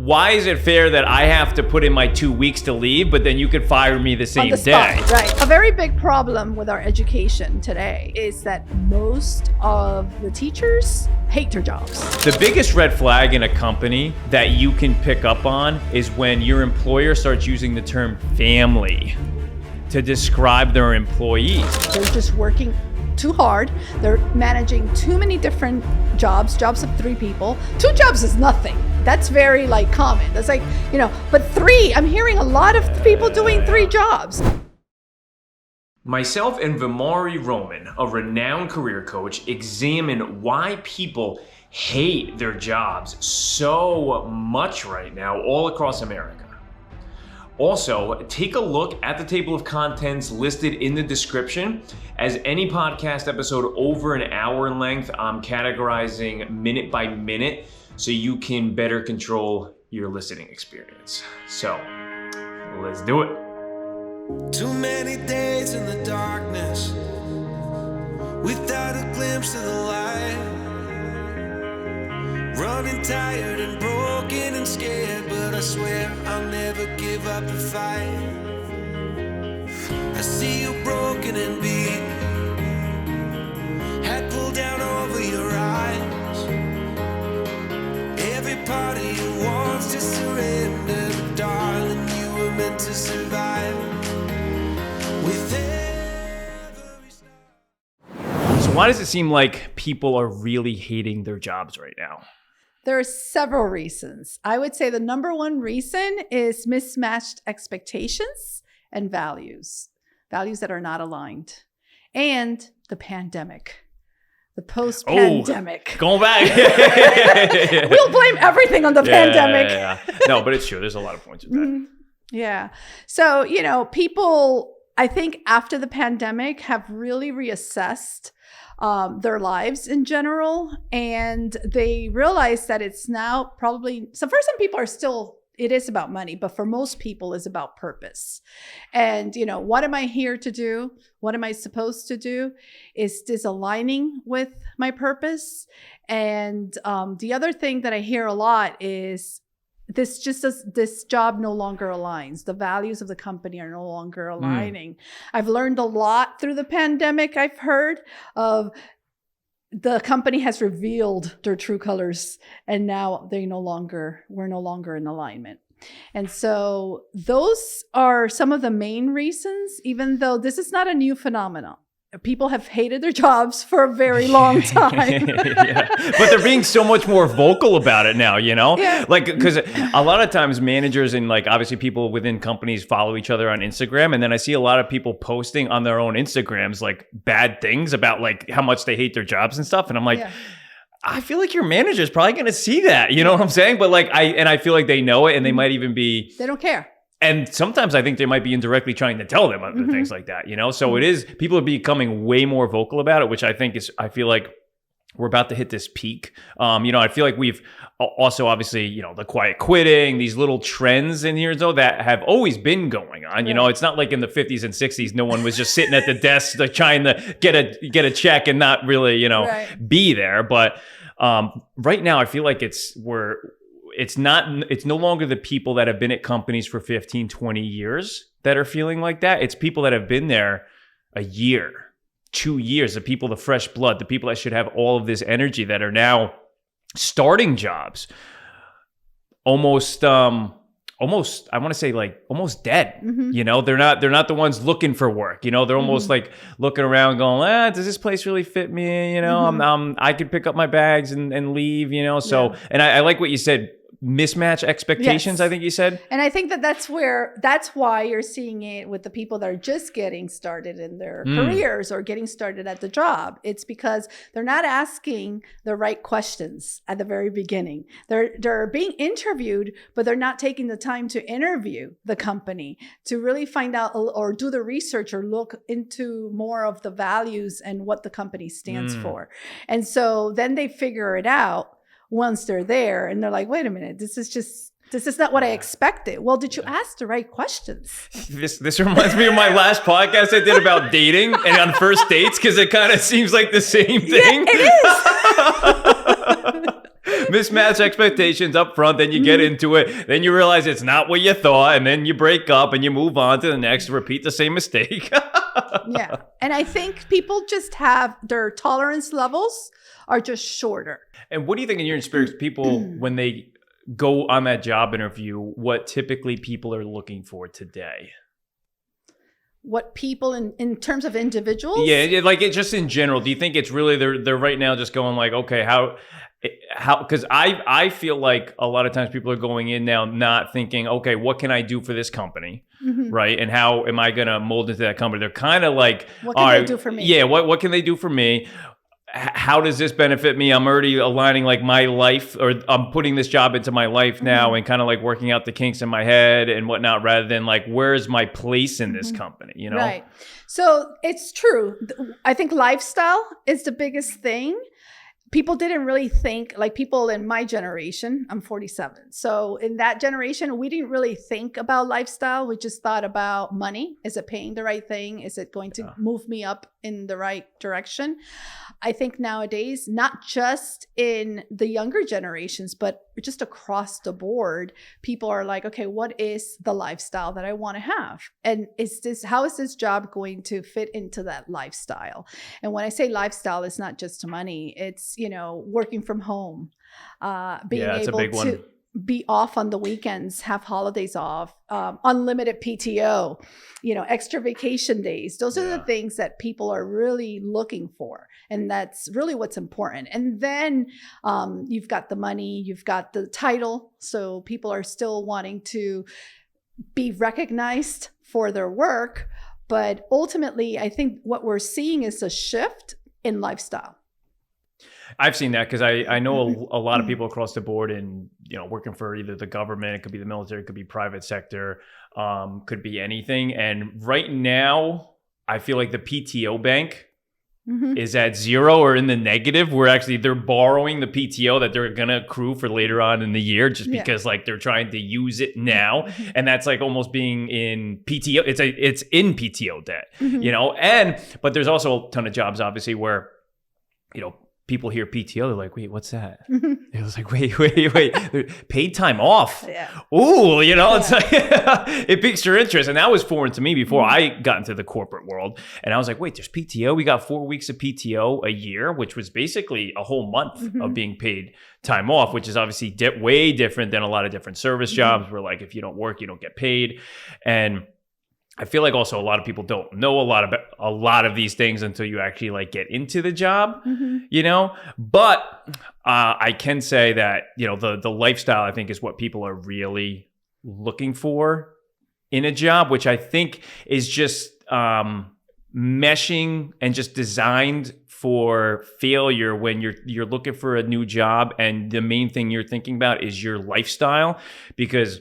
why is it fair that I have to put in my 2 weeks to leave, but then you could fire me the same day? Right. A very big problem with our education today is that most of the teachers hate their jobs. The biggest red flag in a company that you can pick up on is when your employer starts using the term family to describe their employees. They're just working too hard. They're managing too many different jobs of 3 people. 2 jobs is nothing. That's very common. That's but 3, I'm hearing a lot of people doing 3 jobs. Myself and Vimari Roman, a renowned career coach, examine why people hate their jobs so much right now all across America. Also, take a look at the table of contents listed in the description. As any podcast episode over an hour in length, I'm categorizing minute by minute so you can better control your listening experience. So, let's do it. Too many days in the darkness without a glimpse of the light. Running tired and broken and scared, but I swear I'll never give up the fight. I see you broken and beat, head pulled down over your eyes. Every part of you wants to surrender, but darling, you were meant to survive. So why does it seem like people are really hating their jobs right now? There are several reasons. I would say the number one reason is mismatched expectations and values that are not aligned, and the pandemic, the post-pandemic. Going back. We'll blame everything on the pandemic. Yeah. No, but it's true. There's a lot of points with that. Yeah. So, people, I think after the pandemic have really reassessed their lives in general. And they realize that it's now probably, so for some people it is about money, but for most people it's about purpose. And, what am I here to do? What am I supposed to do? Is this aligning with my purpose? And the other thing that I hear a lot is this job no longer aligns. The values of the company are no longer aligning. I've learned a lot through the pandemic. I've heard of the company has revealed their true colors, and now we're no longer in alignment. And so those are some of the main reasons, even though this is not a new phenomenon. People have hated their jobs for a very long time. Yeah. But they're being so much more vocal about it now, Yeah. Because a lot of times managers and obviously people within companies follow each other on Instagram. And then I see a lot of people posting on their own Instagrams, bad things about how much they hate their jobs and stuff. And I'm I feel like your manager is probably going to see that. You know what I'm saying? But I feel like they know it, and they might even be. They don't care. And sometimes I think they might be indirectly trying to tell them other things like that, So it is, people are becoming way more vocal about it, which I feel like we're about to hit this peak. I feel like we've also obviously, the quiet quitting, these little trends in here though that have always been going on. Right. It's not like in the 50s and 60s, no one was just sitting at the desk trying to get a check and not really, be there. But right now I feel like it's no longer the people that have been at companies for 15, 20 years that are feeling like that. It's people that have been there a year, 2 years, the people, the fresh blood, the people that should have all of this energy that are now starting jobs. Almost, I want to say almost dead. They're not the ones looking for work. They're almost looking around going, does this place really fit me? I could pick up my bags and leave, So, and I like what you said, mismatch expectations, yes. I think you said. And I think that's why you're seeing it with the people that are just getting started in their careers or getting started at the job. It's because they're not asking the right questions at the very beginning. They're being interviewed, but they're not taking the time to interview the company to really find out or do the research or look into more of the values and what the company stands for. And so then they figure it out once they're there, and they're like, wait a minute, this is not what I expected. Well, did you ask the right questions? This reminds me of my last podcast I did about dating and on first dates, because it kind of seems like the same thing. Yeah, it is. mismatch expectations up front, then you get into it, then you realize it's not what you thought, and then you break up and you move on to the next, repeat the same mistake. Yeah. And I think people just have their tolerance levels are just shorter. And what do you think in your experience, people, when they go on that job interview, what typically people are looking for today? What people in terms of individuals? Yeah, like it just in general. Do you think it's really they're right now just going like, okay, how because I feel like a lot of times people are going in now not thinking, okay, what can I do for this company, right? And how am I going to mold into that company? They're kind of like, what can they do for me? Yeah, what can they do for me? How does this benefit me? I'm already aligning like my life, or I'm putting this job into my life now and kind of like working out the kinks in my head and whatnot, rather than like, where's my place in this company, you know? Right. So it's true. I think lifestyle is the biggest thing. People didn't really think, like people in my generation, I'm 47. So in that generation, we didn't really think about lifestyle. We just thought about money. Is it paying the right thing? Is it going to move me up in the right direction? I think nowadays, not just in the younger generations, but just across the board, people are like, okay, what is the lifestyle that I want to have? And how is this job going to fit into that lifestyle? And when I say lifestyle, it's not just money. It's, working from home, being able to be off on the weekends, have holidays off, unlimited PTO, extra vacation days. Those are the things that people are really looking for. And that's really what's important. And then you've got the money, you've got the title. So people are still wanting to be recognized for their work. But ultimately, I think what we're seeing is a shift in lifestyle. I've seen that because I know a lot of people across the board and, working for either the government, it could be the military, it could be private sector, could be anything. And right now, I feel like the PTO bank is at zero or in the negative, where actually they're borrowing the PTO that they're going to accrue for later on in the year just because like they're trying to use it now. And that's like almost being in PTO. It's in PTO debt, but there's also a ton of jobs, obviously, where, people hear PTO, they're like, wait, what's that? It was like, wait, paid time off. Yeah. Ooh, it's like, it piques your interest. And that was foreign to me before I got into the corporate world. And I was like, wait, there's PTO? We got 4 weeks of PTO a year, which was basically a whole month of being paid time off, which is obviously way different than a lot of different service jobs where like, if you don't work, you don't get paid. And I feel like also a lot of people don't know a lot of these things until you actually like get into the job, But I can say that, the lifestyle, I think, is what people are really looking for in a job, which I think is just meshing and just designed for failure when you're looking for a new job. And the main thing you're thinking about is your lifestyle, because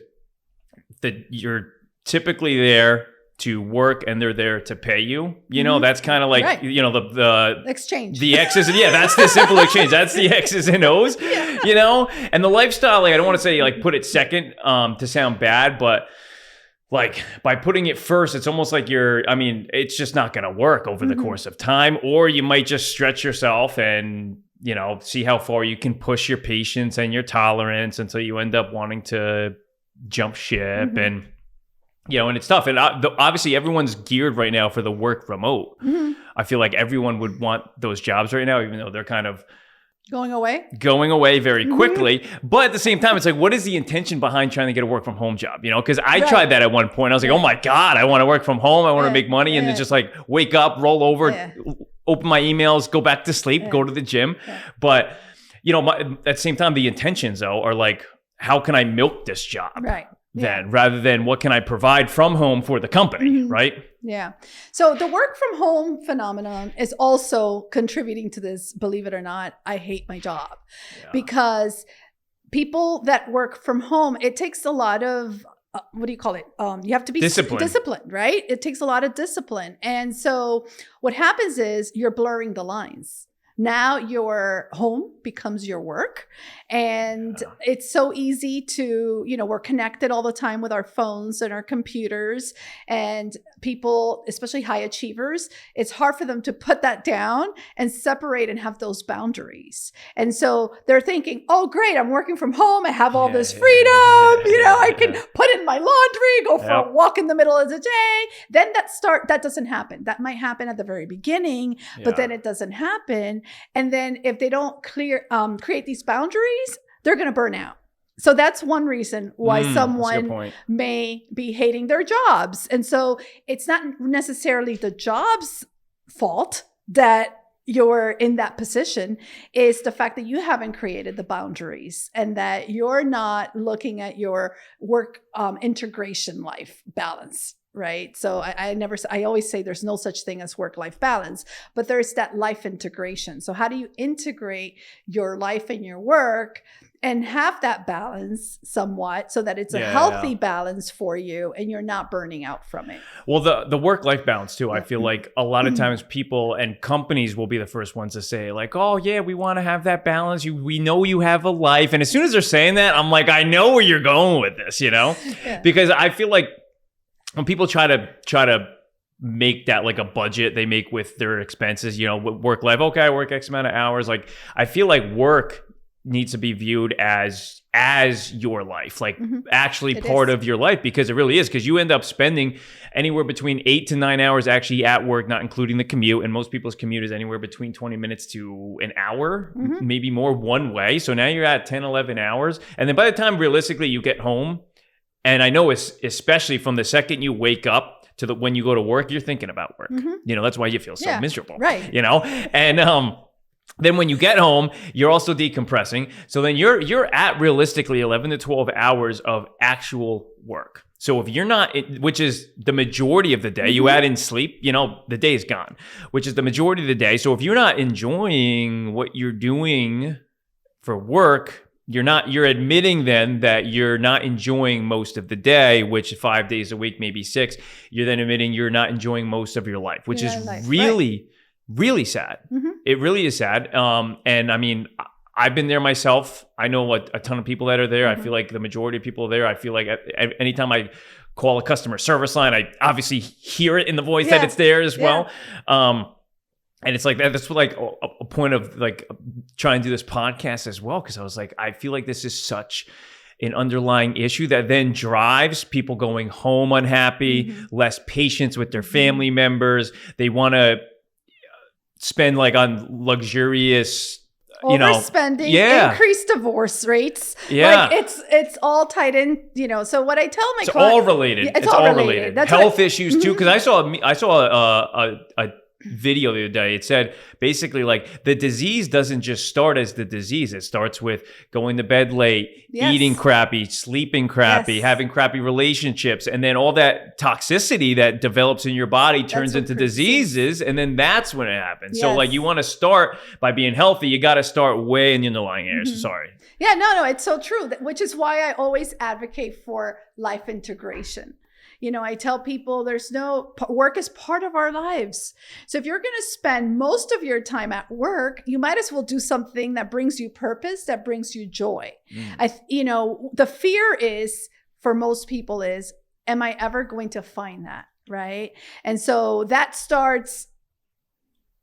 you're typically there to work and they're there to pay you. That's kind of like, the exchange. The X's and that's the simple exchange. That's the X's and O's, and the lifestyle, like, I don't want to say like put it second to sound bad, but like by putting it first, it's almost like it's just not going to work over the course of time, or you might just stretch yourself and, see how far you can push your patience and your tolerance until you end up wanting to jump ship and, and it's tough. And obviously everyone's geared right now for the work remote. I feel like everyone would want those jobs right now, even though they're kind of going away very quickly. But at the same time, it's like, what is the intention behind trying to get a work from home job? Because I tried that at one point. I was like, oh my God, I want to work from home. I want to make money. And then just like wake up, roll over, open my emails, go back to sleep, go to the gym. But, at the same time, the intentions though are like, how can I milk this job? Right. Rather than what can I provide from home for the company, right? Yeah. So the work from home phenomenon is also contributing to this, believe it or not, I hate my job. Because people that work from home, it takes a lot of, what do you call it? You have to be disciplined, right? It takes a lot of discipline. And so what happens is you're blurring the lines. Now your home becomes your work. And it's so easy to, we're connected all the time with our phones and our computers, and people, especially high achievers, it's hard for them to put that down and separate and have those boundaries. And so they're thinking, oh, great, I'm working from home. I have all this freedom. I can put in my laundry, go for a walk in the middle of the day. Then that doesn't happen. That might happen at the very beginning, but then it doesn't happen. And then if they don't create these boundaries, they're going to burn out. So that's one reason why someone may be hating their jobs. And so it's not necessarily the job's fault that you're in that position. Is the fact that you haven't created the boundaries and that you're not looking at your work integration life balance. Right. So I always say there's no such thing as work-life balance, but there's that life integration. So how do you integrate your life and your work and have that balance somewhat so that it's a healthy balance for you and you're not burning out from it? Well, the work-life balance too, I feel like a lot of times people and companies will be the first ones to say like, oh yeah, we want to have that balance. We know you have a life. And as soon as they're saying that, I'm like, I know where you're going with this, because I feel like when people try to make that like a budget they make with their expenses, work life, okay, I work X amount of hours. Like, I feel like work needs to be viewed as your life, like actually part of your life, because it really is, because you end up spending anywhere between 8 to 9 hours actually at work, not including the commute. And most people's commute is anywhere between 20 minutes to an hour, maybe more one way. So now you're at 10, 11 hours. And then by the time realistically you get home, and I know it's especially from the second you wake up to when you go to work, you're thinking about work. That's why you feel so miserable, right? And then when you get home, you're also decompressing. So then you're at realistically 11 to 12 hours of actual work. So if you're not, which is the majority of the day, you add in sleep, the day is gone, which is the majority of the day. So if you're not enjoying what you're doing for work, you're admitting then that you're not enjoying most of the day, which 5 days a week, maybe 6, you're then admitting you're not enjoying most of your life, which is really, really sad. It really is sad. And I mean, I've been there myself. I know a ton of people that are there. I feel like the majority of people are there. I feel like anytime I call a customer service line, I obviously hear it in the voice that it's there as well. And it's like that's like a point of like trying to do this podcast as well, because I was like, I feel like this is such an underlying issue that then drives people going home unhappy, less patience with their family members. They want to spend like on luxurious, overspending, increased divorce rates. Like it's all tied in, So what I tell my clients, all related. It's all related. That's health issues too, because I saw a video the other day. It said basically like the disease doesn't just start as the disease. It starts with going to bed late, eating crappy, sleeping crappy, having crappy relationships, and then all that toxicity that develops in your body turns into diseases, and then that's when it happens. So like you want to start by being healthy, you got to start way in the underlying areas. Sorry. Yeah, no, it's so true, which is why I always advocate for life integration. I tell people work is part of our lives. So if you're going to spend most of your time at work, you might as well do something that brings you purpose, that brings you joy. The fear is for most people is, am I ever going to find that? Right. And so that starts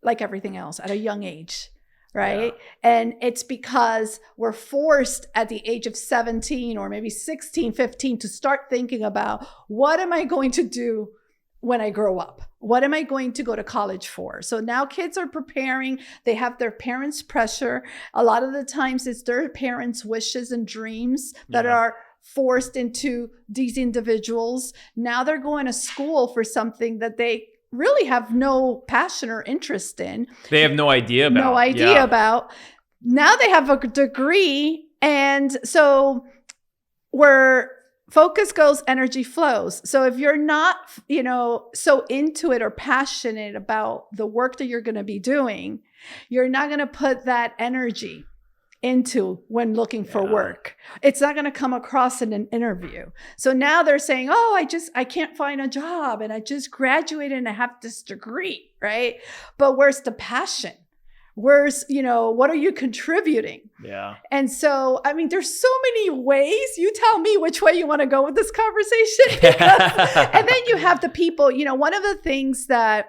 like everything else at a young age. Right. And it's because we're forced at the age of 17 or maybe 16, 15 to start thinking about what am I going to do when I grow up? What am I going to go to college for? So now kids are preparing. They have their parents' pressure. A lot of the times it's their parents' wishes and dreams that are forced into these individuals. Now they're going to school for something that they really have no passion or interest in. They have no idea about. Now they have a degree. And so where focus goes, energy flows. So if you're not, so into it or passionate about the work that you're going to be doing, you're not going to put that energy into when looking for work. It's not going to come across in an interview. So now they're saying, oh, I can't find a job and I just graduated and I have this degree, right? But where's the passion, Where's, what are you contributing? Yeah. And so, I mean, there's so many ways. You tell me which way you want to go with this conversation. And then you have the people, one of the things that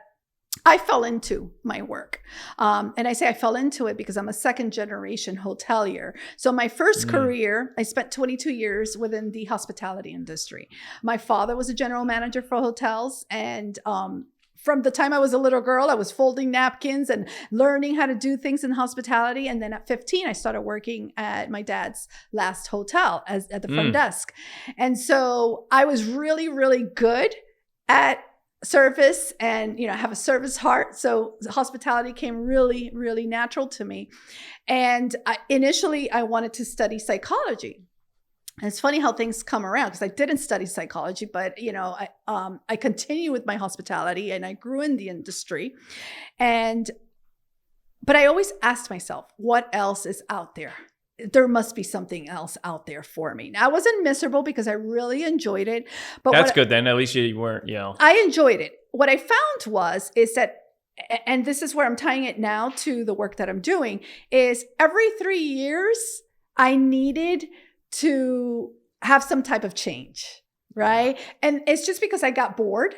I fell into my work. And I say I fell into it because I'm a second generation hotelier. So my first career, I spent 22 years within the hospitality industry. My father was a general manager for hotels, and from the time I was a little girl, I was folding napkins and learning how to do things in hospitality. And then at 15, I started working at my dad's last hotel at the front desk. And so I was really, really good at service and, have a service heart. So hospitality came really, really natural to me. And initially I wanted to study psychology. And it's funny how things come around, because I didn't study psychology, but I continue with my hospitality and I grew in the industry. But I always asked myself, what else is out there? There must be something else out there for me. Now, I wasn't miserable because I really enjoyed it. But that's good then. At least you weren't, I enjoyed it. What I found is that, and this is where I'm tying it now to the work that I'm doing, is every 3 years, I needed to have some type of change, right? And it's just because I got bored.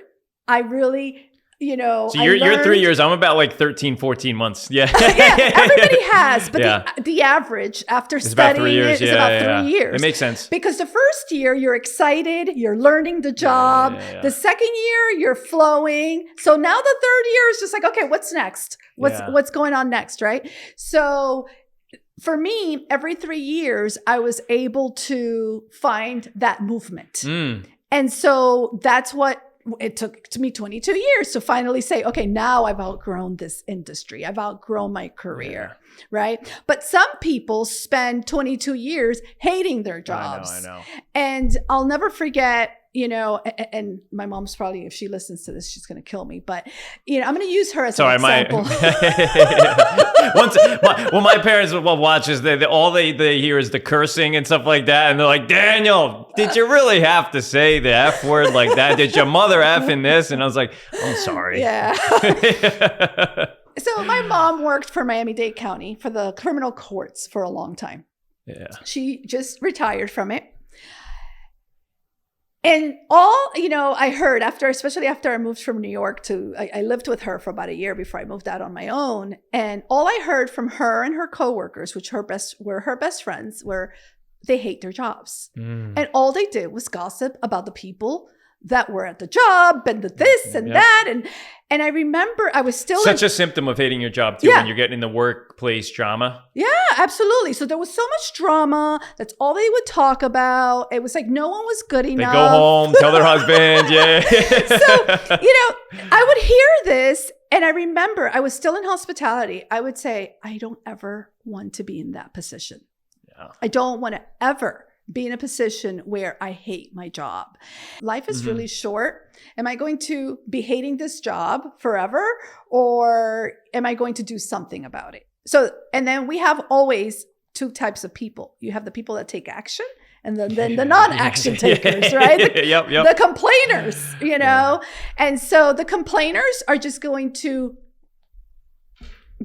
I really, So you're 3 years. I'm about like 13, 14 months. Yeah. Yeah, everybody has. But the average after studying it is about 3 years. It makes sense. Because the first year, you're excited. You're learning the job. The second year, you're flowing. So now the third year is just like, okay, what's next? What's going on next, right? So for me, every 3 years, I was able to find that movement. And so that's what it took to me 22 years to finally say, okay, now I've outgrown this industry. I've outgrown my career, right? But some people spend 22 years hating their jobs. I know. And I'll never forget, and my mom's probably, if she listens to this, she's going to kill me. But, I'm going to use her as an example. My parents will watch this. All they hear is the cursing and stuff like that. And they're like, Daniel, did you really have to say the F word like that? Did your mother F in this? And I was like, I'm sorry. Yeah. So my mom worked for Miami-Dade County for the criminal courts for a long time. Yeah. She just retired from it. And all, I heard especially after I moved from New York I lived with her for about a year before I moved out on my own. And all I heard from her and her coworkers, which were her best friends, were they hate their jobs. And all they did was gossip about the people that were at the job and the this and that. And I remember I was still such a symptom of hating your job too, when you're getting in the workplace drama. Yeah, absolutely. So there was so much drama. That's all they would talk about. It was like no one was good enough. They go home, tell their husband. Yeah. So, I would hear this, and I remember I was still in hospitality. I would say, I don't ever want to be in that position. Yeah. I don't want to ever be in a position where I hate my job. Life is really short. Am I going to be hating this job forever, or am I going to do something about it? So, and then we have always two types of people. You have the people that take action, and then the non-action takers, right? The complainers, And so the complainers are just going to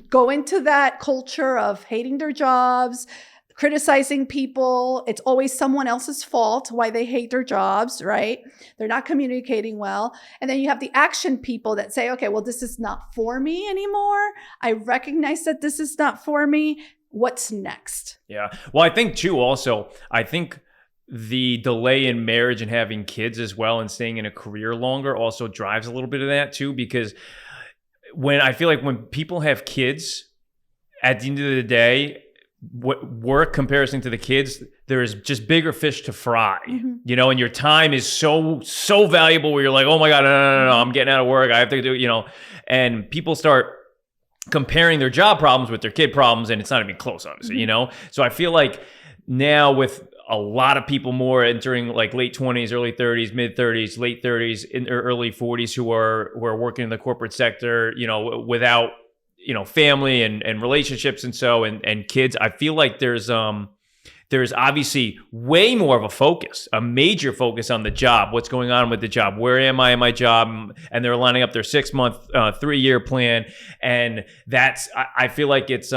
go into that culture of hating their jobs, criticizing people. It's always someone else's fault why they hate their jobs, right? They're not communicating well. And then you have the action people that say, okay, well, this is not for me anymore. I recognize that this is not for me. What's next? Yeah. Well, I think too, also, the delay in marriage and having kids as well and staying in a career longer also drives a little bit of that too, because I feel like when people have kids, at the end of the day, work comparison to the kids, there is just bigger fish to fry, and your time is so valuable where you're like, oh my God, no, I'm getting out of work. I have to do, and people start comparing their job problems with their kid problems, and it's not even close, obviously, So I feel like now with a lot of people more entering like late 20s, early 30s, mid 30s, late 30s, or early 40s who are working in the corporate sector, without family and relationships and kids. I feel like there's there's obviously way more of a major focus on the job, what's going on with the job, where am I in my job, and they're lining up their 6-month, 3-year plan, and I feel like it's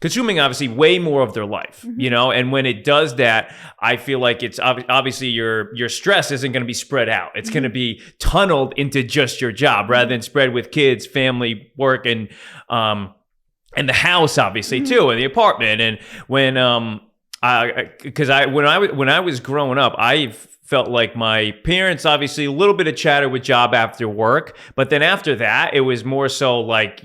consuming obviously way more of their life, and when it does that, I feel like it's obviously your stress isn't going to be spread out. It's going to be tunneled into just your job rather than spread with kids, family, work, and the house obviously too, and the apartment. And when when I was growing up, I felt like my parents, obviously a little bit of chatter with job after work, but then after that, it was more so like,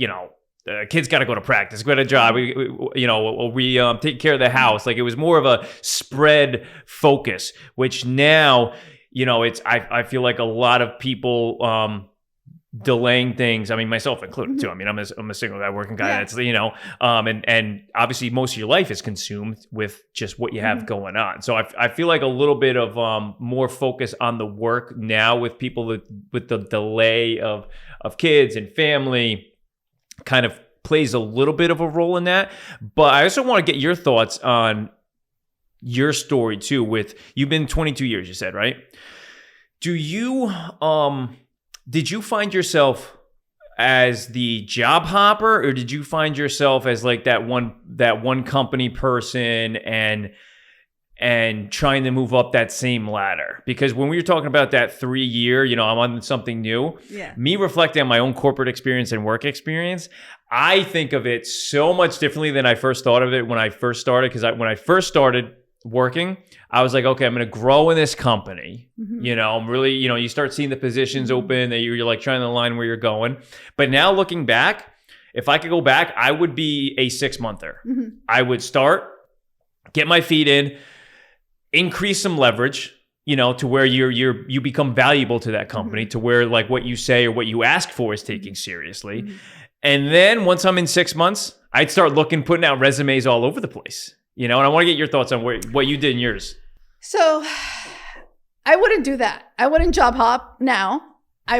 kids got to go to practice, go to a job, we take care of the house. Like it was more of a spread focus, which now, I feel like a lot of people, delaying things. I mean, myself included too. I mean, I'm a single guy, working guy. That's and obviously most of your life is consumed with just what you have going on. So I feel like a little bit of more focus on the work now with people with the delay of kids and family kind of plays a little bit of a role in that. But I also want to get your thoughts on your story too. With you've been 22 years, you said, right? Do you did you find yourself as the job hopper, or did you find yourself as like that one company person and trying to move up that same ladder? Because when we were talking about that 3-year, I'm on something new. Yeah. Me reflecting on my own corporate experience and work experience, I think of it so much differently than I first thought of it when I first started. Because when I first started working, I was like, okay, I'm going to grow in this company. I'm really, you start seeing the positions open that you're like trying to align where you're going. But now looking back, if I could go back, I would be a 6-monther. I would start, get my feet in, increase some leverage, to where you become valuable to that company, to where like what you say or what you ask for is taken seriously. And then once I'm in 6 months, I'd start putting out resumes all over the place. And I want to get your thoughts on what you did in yours. So I wouldn't do that. I wouldn't job hop now. I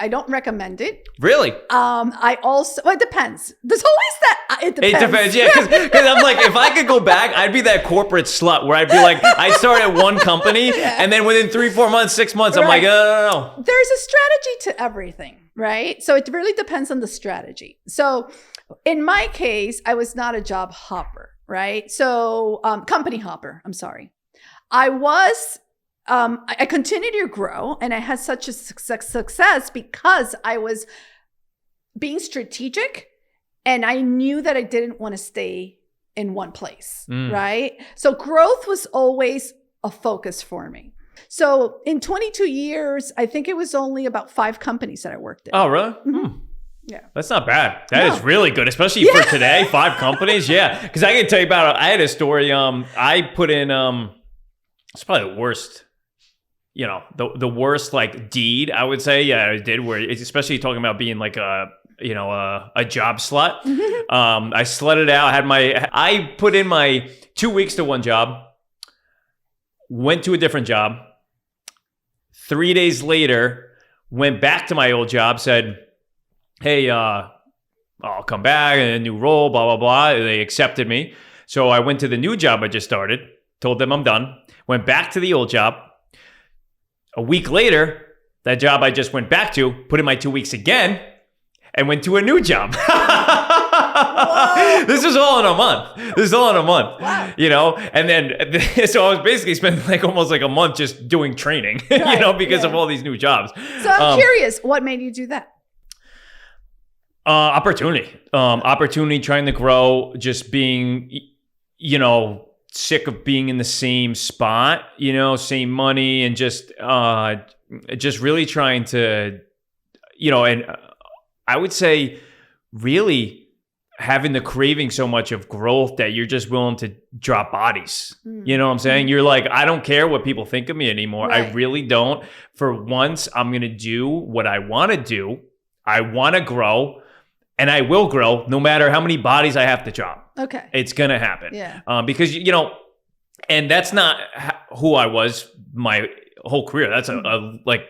don't recommend it. Really? It depends. There's always that. It depends. It depends, yeah. Because I'm like, if I could go back, I'd be that corporate slut where I'd be like, I'd start at one company and then within 3, 4 months, 6 months, I'm like, no. There's a strategy to everything, right? So it really depends on the strategy. So in my case, I was not a job hopper. Right. So company hopper. I'm sorry. I continued to grow and I had such a success because I was being strategic and I knew that I didn't want to stay in one place. Right. So growth was always a focus for me. So in 22 years, I think it was only about 5 companies that I worked in. Oh, really? Yeah. That's not bad. That is really good, especially for today, 5 companies. Yeah. Because I can tell you I had a story. I put in, it's probably the worst, the worst like deed, I would say. Yeah, I did, where it's especially talking about being like a job slut. I slutted out, I put in my 2 weeks to one job, went to a different job. 3 days later, went back to my old job, said, hey, I'll come back in a new role, blah, blah, blah. And they accepted me. So I went to the new job I just started, told them I'm done, went back to the old job. A week later, that job I just went back to, put in my 2 weeks again, and went to a new job. This was all in a month. Wow. And then, so I was basically spending like almost like a month just doing training, because of all these new jobs. So I'm curious, what made you do that? Opportunity, trying to grow, just being, sick of being in the same spot, same money, and just really trying to, and I would say really having the craving so much of growth that you're just willing to drop bodies. You know what I'm saying? You're like, I don't care what people think of me anymore. Right. I really don't. For once, I'm going to do what I want to do. I want to grow. And I will grow no matter how many bodies I have to drop. Okay. It's going to happen. Yeah. Because, and that's not who I was my whole career. That's a like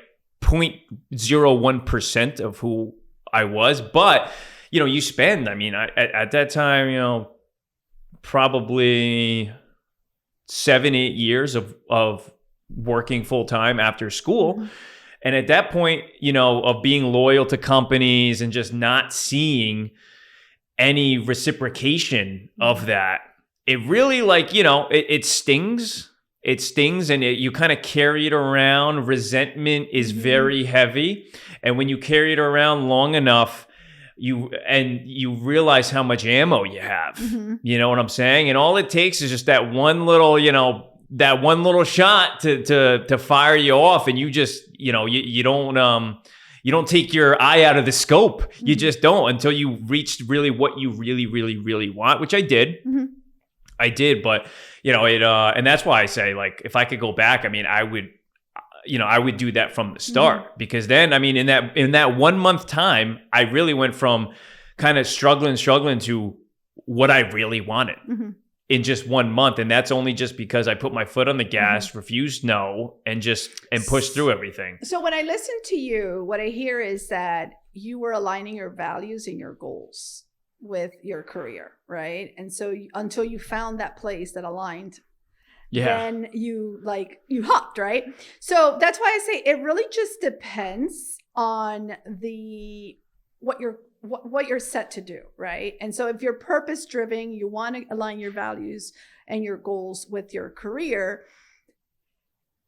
0.01% of who I was. But, you spend, at that time, probably 7, 8 years of working full time after school. Mm-hmm. And at that point, of being loyal to companies and just not seeing any reciprocation of that, it really it stings. It stings, and you kind of carry it around. Resentment is very heavy. And when you carry it around long enough, you realize how much ammo you have. You know what I'm saying? And all it takes is just that one little, shot to fire you off, and you just, you don't take your eye out of the scope. You just don't, until you reached really what you really, really, really want, which I did. I did, but and that's why I say, like, if I could go back, I mean, I would do that from the start, because then, I mean, in that 1 month time, I really went from kind of struggling to what I really wanted in just 1 month. And that's only just because I put my foot on the gas, refused no, and pushed through everything. So when I listen to you, what I hear is that you were aligning your values and your goals with your career, right? And so until you found that place that aligned, then you hopped, right? So that's why I say it really just depends on what you're set to do, right? And so if you're purpose driven, you want to align your values and your goals with your career,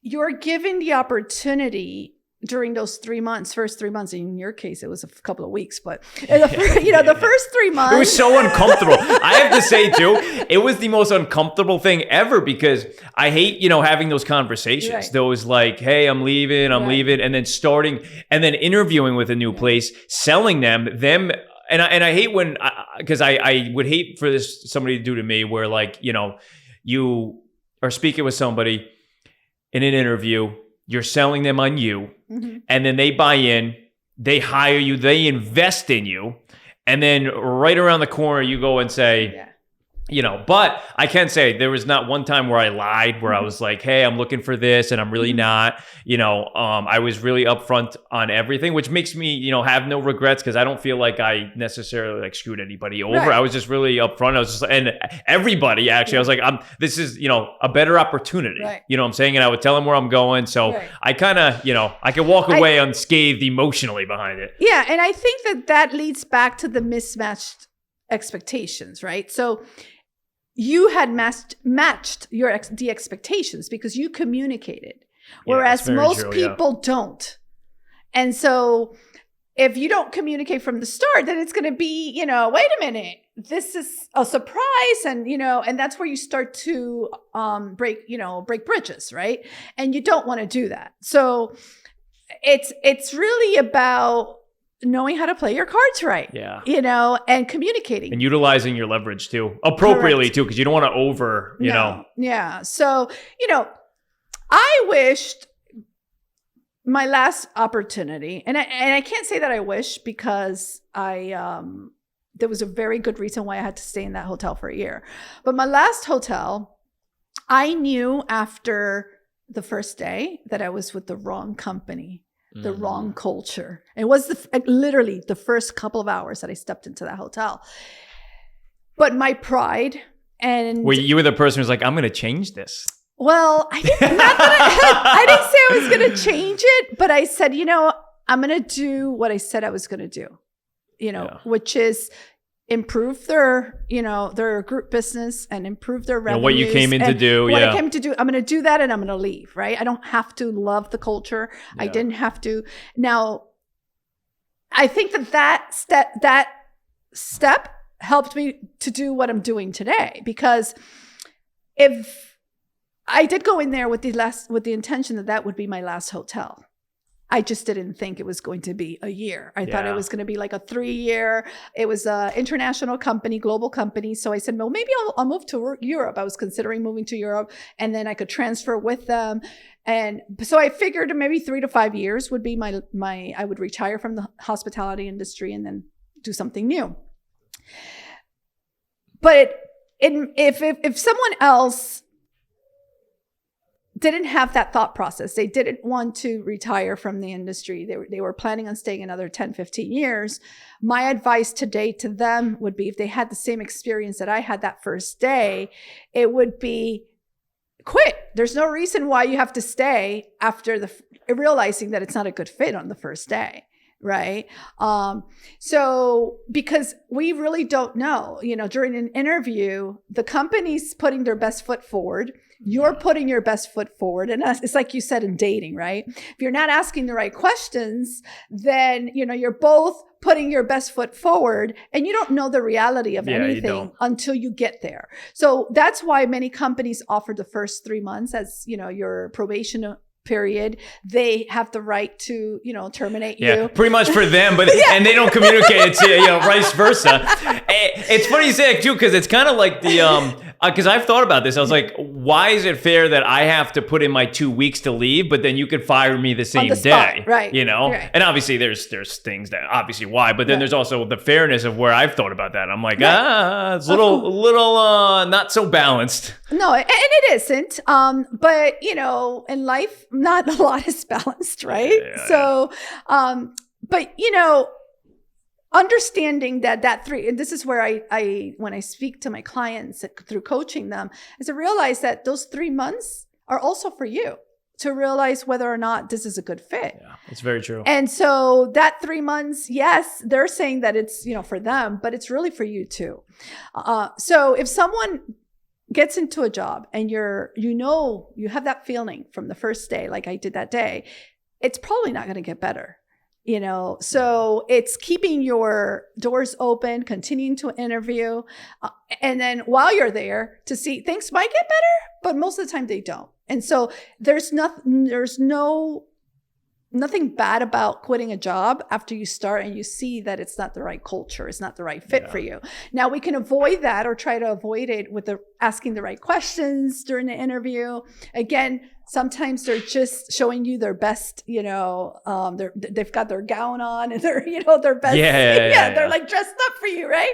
you're given the opportunity during those 3 months, first 3 months. In your case, it was a couple of weeks, but the first 3 months. It was so uncomfortable. I have to say too, it was the most uncomfortable thing ever, because I hate, having those conversations. Right. Those like, hey, I'm leaving, and then starting, and then interviewing with a new place, selling them. And I hate when, because I would hate for somebody to do to me where, like, you are speaking with somebody in an interview, you're selling them on you, and then they buy in, they hire you, they invest in you, and then right around the corner you go and say, but I can say there was not one time where I lied, where I was like, hey, I'm looking for this and I'm really not, I was really upfront on everything, which makes me, have no regrets, because I don't feel like I necessarily like screwed anybody over. Right. I was just really upfront. I was just, and everybody actually, I was like, this is, a better opportunity, you know what I'm saying? And I would tell them where I'm going. So I kind of, I could walk away unscathed emotionally behind it. Yeah. And I think that leads back to the mismatched expectations, right? So you had matched the expectations because you communicated, whereas most people don't. And so if you don't communicate from the start, then it's going to be, wait a minute, this is a surprise. And, and that's where you start to break bridges, right? And you don't want to do that. So it's really about knowing how to play your cards right, and communicating. And utilizing your leverage too, appropriately too, because you don't want to over, know. Yeah. So, I wished my last opportunity, and I can't say that I wish, because there was a very good reason why I had to stay in that hotel for a year. But my last hotel, I knew after the first day that I was with the wrong company. The wrong culture. It was literally the first couple of hours that I stepped into that hotel. But my pride and... You were the person who's like, I'm going to change this. Well, I didn't say I was going to change it, but I said, I'm going to do what I said I was going to do, which is improve their group business and improve their revenues. What you came in to do. What I came to do. I'm going to do that, and I'm going to leave, right? I don't have to love the culture. Yeah. I didn't have to. Now, I think that step helped me to do what I'm doing today, because if I did go in there with the intention that would be my last hotel. I just didn't think it was going to be a year. I thought it was going to be like a 3-year. It was an international company, global company. So I said, well, maybe I'll move to Europe. I was considering moving to Europe, and then I could transfer with them. And so I figured maybe 3 to 5 years would be I would retire from the hospitality industry and then do something new. But if someone else didn't have that thought process, they didn't want to retire from the industry, they were planning on staying another 10, 15 years, my advice today to them would be, if they had the same experience that I had that first day, it would be, quit. There's no reason why you have to stay after realizing that it's not a good fit on the first day. Right. So because we really don't know, during an interview, the company's putting their best foot forward. You're putting your best foot forward. And it's like you said in dating, right? If you're not asking the right questions, then, you're both putting your best foot forward and you don't know the reality of anything until you get there. So that's why many companies offer the first 3 months as, your probation period. They have the right to, terminate you. Pretty much for them, but and they don't communicate it to you, vice versa. It's funny you say it too, because it's kind of like the because I've thought about this. I was like, why is it fair that I have to put in my 2 weeks to leave, but then you could fire me the same day, right? Right. And obviously there's things that obviously why, but then there's also the fairness of where I've thought about that. I'm like, it's a little not so balanced. No, and it isn't. But in life, not a lot is balanced, right? So, but understanding that 3, and this is where I when I speak to my clients through coaching them, is to realize that those 3 months are also for you to realize whether or not this is a good fit. Yeah, it's very true. And so that 3 months, yes, they're saying that it's, for them, but it's really for you too. So if someone gets into a job and you have that feeling from the first day, like I did that day, it's probably not going to get better. So it's keeping your doors open, continuing to interview. And then while you're there to see things might get better, but most of the time they don't. And so there's nothing bad about quitting a job after you start and you see that it's not the right culture, it's not the right fit for you. Now we can avoid that or try to avoid it with asking the right questions during the interview. Again, sometimes they're just showing you their best, they've got their gown on and they're, their best. They're like dressed up for you, right?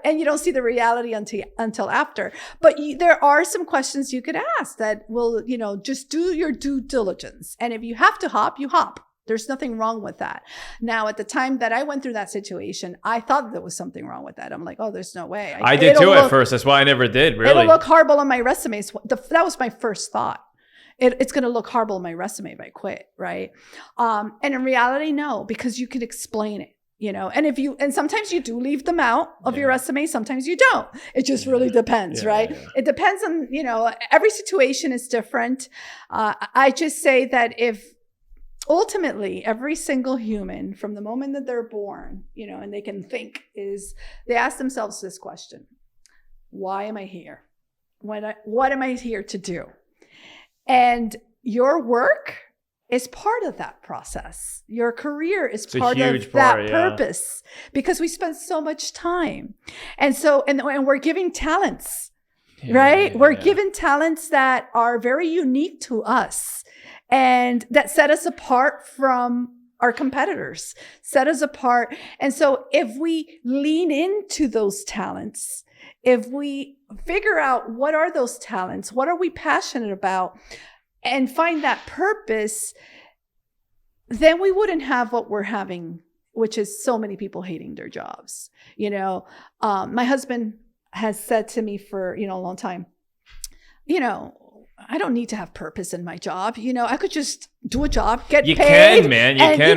And you don't see the reality until after. But there are some questions you could ask that will, just do your due diligence. And if you have to hop, you hop. There's nothing wrong with that. Now, at the time that I went through that situation, I thought there was something wrong with that. I'm like, oh, there's no way. I did too at first. That's why I never did, really. It'll look horrible on my resume. That was my first thought. It's going to look horrible on my resume if I quit, right? And in reality, no, because you can explain it, and sometimes you do leave them out of your resume. Sometimes you don't. It just really depends, right? Yeah. It depends on, every situation is different. I just say that if ultimately every single human from the moment that they're born, and they can think they ask themselves this question: why am I here? What am I here to do? And your work is part of that process. Your career is part of that purpose, because we spend so much time. And so, and we're giving talents, right? We're given talents that are very unique to us and that set us apart from our competitors, set us apart. And so if we lean into those talents, if we figure out what are those talents, what are we passionate about, and find that purpose, then we wouldn't have what we're having, which is so many people hating their jobs. My husband has said to me for, a long time, I don't need to have purpose in my job. I could just do a job, get paid. You can, man. You can,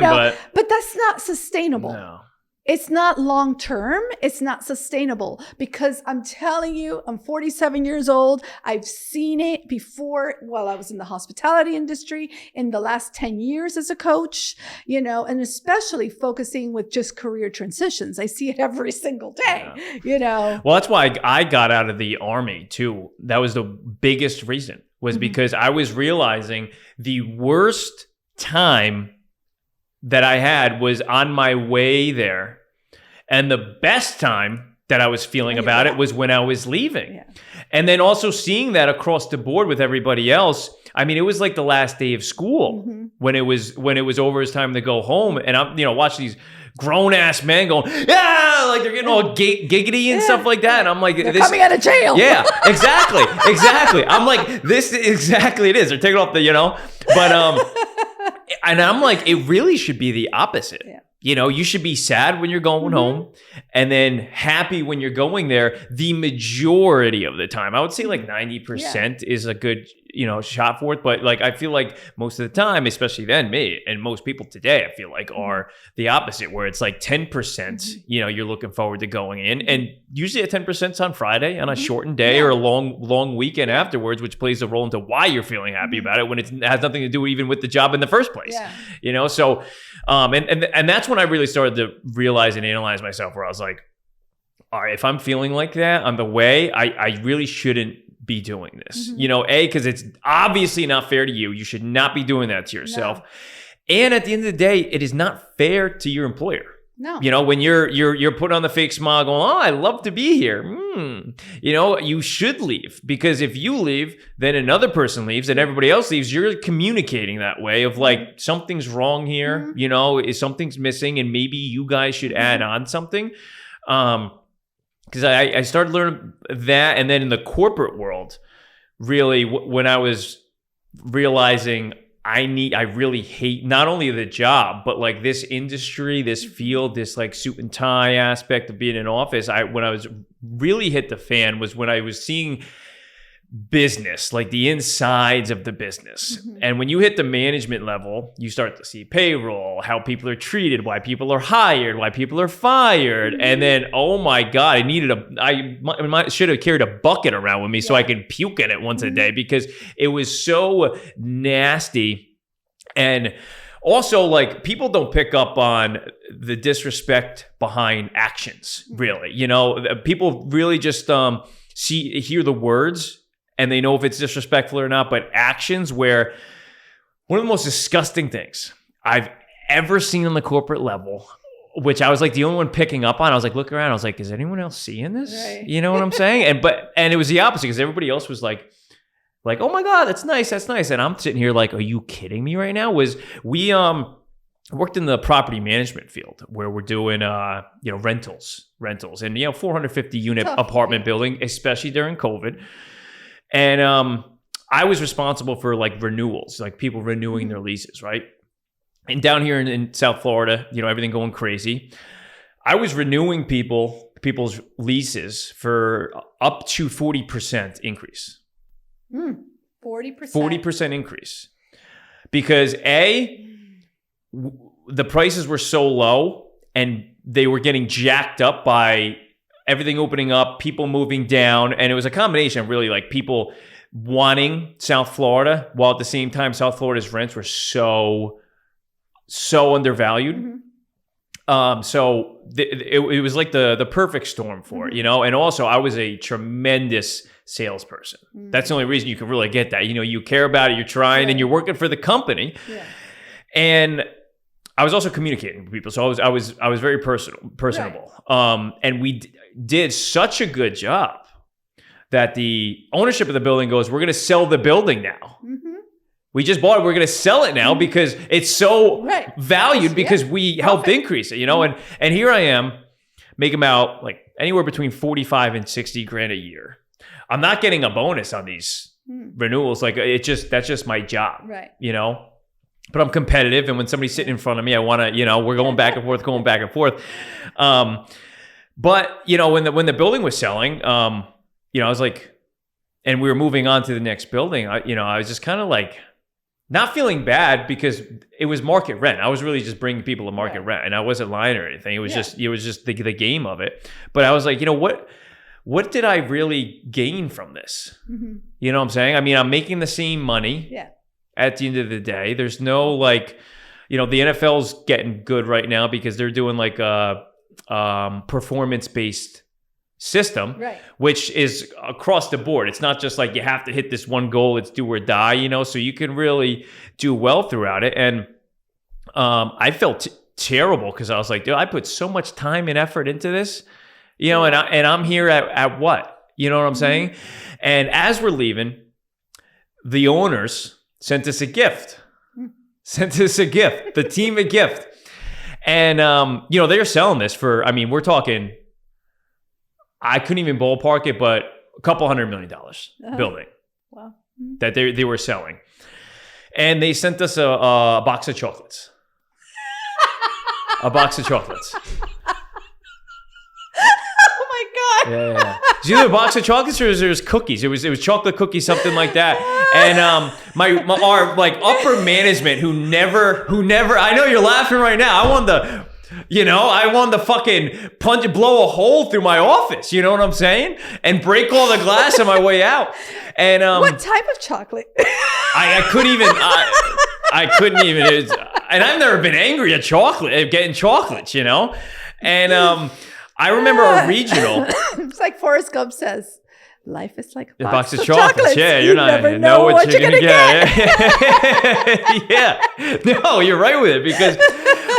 but that's not sustainable. No. It's not long-term. It's not sustainable, because I'm telling you, I'm 47 years old. I've seen it before while I was in the hospitality industry in the last 10 years as a coach, and especially focusing with just career transitions. I see it every single day, Well, that's why I got out of the Army too. That was the biggest reason, was because I was realizing the worst time that I had was on my way there. And the best time that I was feeling about it was when I was leaving. Yeah. And then also seeing that across the board with everybody else. I mean, it was like the last day of school when it was over, his time to go home. And I'm, watch these grown ass men going, like they're getting all giggity and stuff like that. And I'm like, they're coming out of jail. Yeah, exactly. I'm like, this is exactly it is. They're taking off the, but, and I'm like, it really should be the opposite. Yeah. You should be sad when you're going home and then happy when you're going there the majority of the time. I would say like 90% is a good, shot for it. But like, I feel like most of the time, especially then me and most people today, I feel like are the opposite, where it's like 10%, you're looking forward to going in. And usually at 10% is on Friday on a shortened day or a long weekend afterwards, which plays a role into why you're feeling happy about it when it has nothing to do even with the job in the first place. So, and that's when I really started to realize and analyze myself, where I was like, all right, if I'm feeling like that on the way, I really shouldn't be doing this. Because it's obviously not fair to you. You should not be doing that to yourself. No. And at the end of the day, it is not fair to your employer. No. When you're put on the fake smile going, oh, I love to be here. You should leave, because if you leave, then another person leaves and everybody else leaves. You're communicating that way of like, something's wrong here, is something's missing, and maybe you guys should add on something. Because I started learning that. And then in the corporate world, really, when I was realizing I really hate not only the job, but like this industry, this field, this like suit and tie aspect of being in office. When I was really hit the fan was when I was seeing business, like the insides of the business. And when you hit the management level, you start to see payroll, how people are treated, why people are hired, why people are fired. And then, oh my God, I should have carried a bucket around with me so I could puke in it once a day, because it was so nasty. And also, like, people don't pick up on the disrespect behind actions, really. People really just hear the words and they know if it's disrespectful or not, but actions, where one of the most disgusting things I've ever seen on the corporate level, which I was like the only one picking up on. I was like looking around, I was like, is anyone else seeing this? Right. You know what I'm saying? And it was the opposite, because everybody else was like, oh my God, that's nice. And I'm sitting here like, are you kidding me right now? We worked in the property management field, where we're doing rentals and 450 unit apartment building, especially during COVID. And I was responsible for like renewals, like people renewing their leases, right? And down here in South Florida, everything going crazy. I was renewing people's leases for up to 40% increase. 40%. 40% increase. Because the prices were so low and they were getting jacked up by everything opening up, people moving down. And it was a combination of really like people wanting South Florida, while at the same time, South Florida's rents were so undervalued. So it was like the perfect storm for it, And also, I was a tremendous salesperson. That's the only reason you can really get that. You care about it, you're trying, and you're working for the company. Yeah. And I was also communicating with people, so I was very personable. Right. And we did such a good job that the ownership of the building goes, we're going to sell the building now. We just bought it. We're going to sell it now because it's so valued, because we helped increase it, And here I am making about like anywhere between 45 and 60 grand a year. I'm not getting a bonus on these renewals. Like that's just my job, right? But I'm competitive, and when somebody's sitting in front of me, I want to, we're going back and forth. But when the building was selling, I was like, and we were moving on to the next building. I was just kind of like not feeling bad, because it was market rent. I was really just bringing people to market rent, and I wasn't lying or anything. It was just the game of it. But I was like, what did I really gain from this? You know what I'm saying? I mean, I'm making the same money. Yeah. At the end of the day, there's no like, the NFL's getting good right now because they're doing like a performance-based system, which is across the board. It's not just like you have to hit this one goal, it's do or die, so you can really do well throughout it. And I felt terrible, because I was like, dude, I put so much time and effort into this, and I'm here at what? You know what I'm saying? And as we're leaving, the owners sent us a gift. The team a gift. And, they're selling this for, we're talking, I couldn't even ballpark it, but a couple $100 million building. Wow. That they were selling. And they sent us a box of chocolates. A box of chocolates. Oh my God. Yeah. It's either a box of chocolates or there's cookies. It was chocolate cookies, something like that. And our like upper management who never. I know you're laughing right now. I wanted to fucking blow a hole through my office. You know what I'm saying? And break all the glass on my way out. And what type of chocolate? I couldn't even. I couldn't even. And I've never been angry at getting chocolates. You know, and I remember a regional. It's like Forrest Gump says. Life is like a box of chocolates. chocolates. Yeah, you never know what you're gonna get. Yeah. No, you're right with it because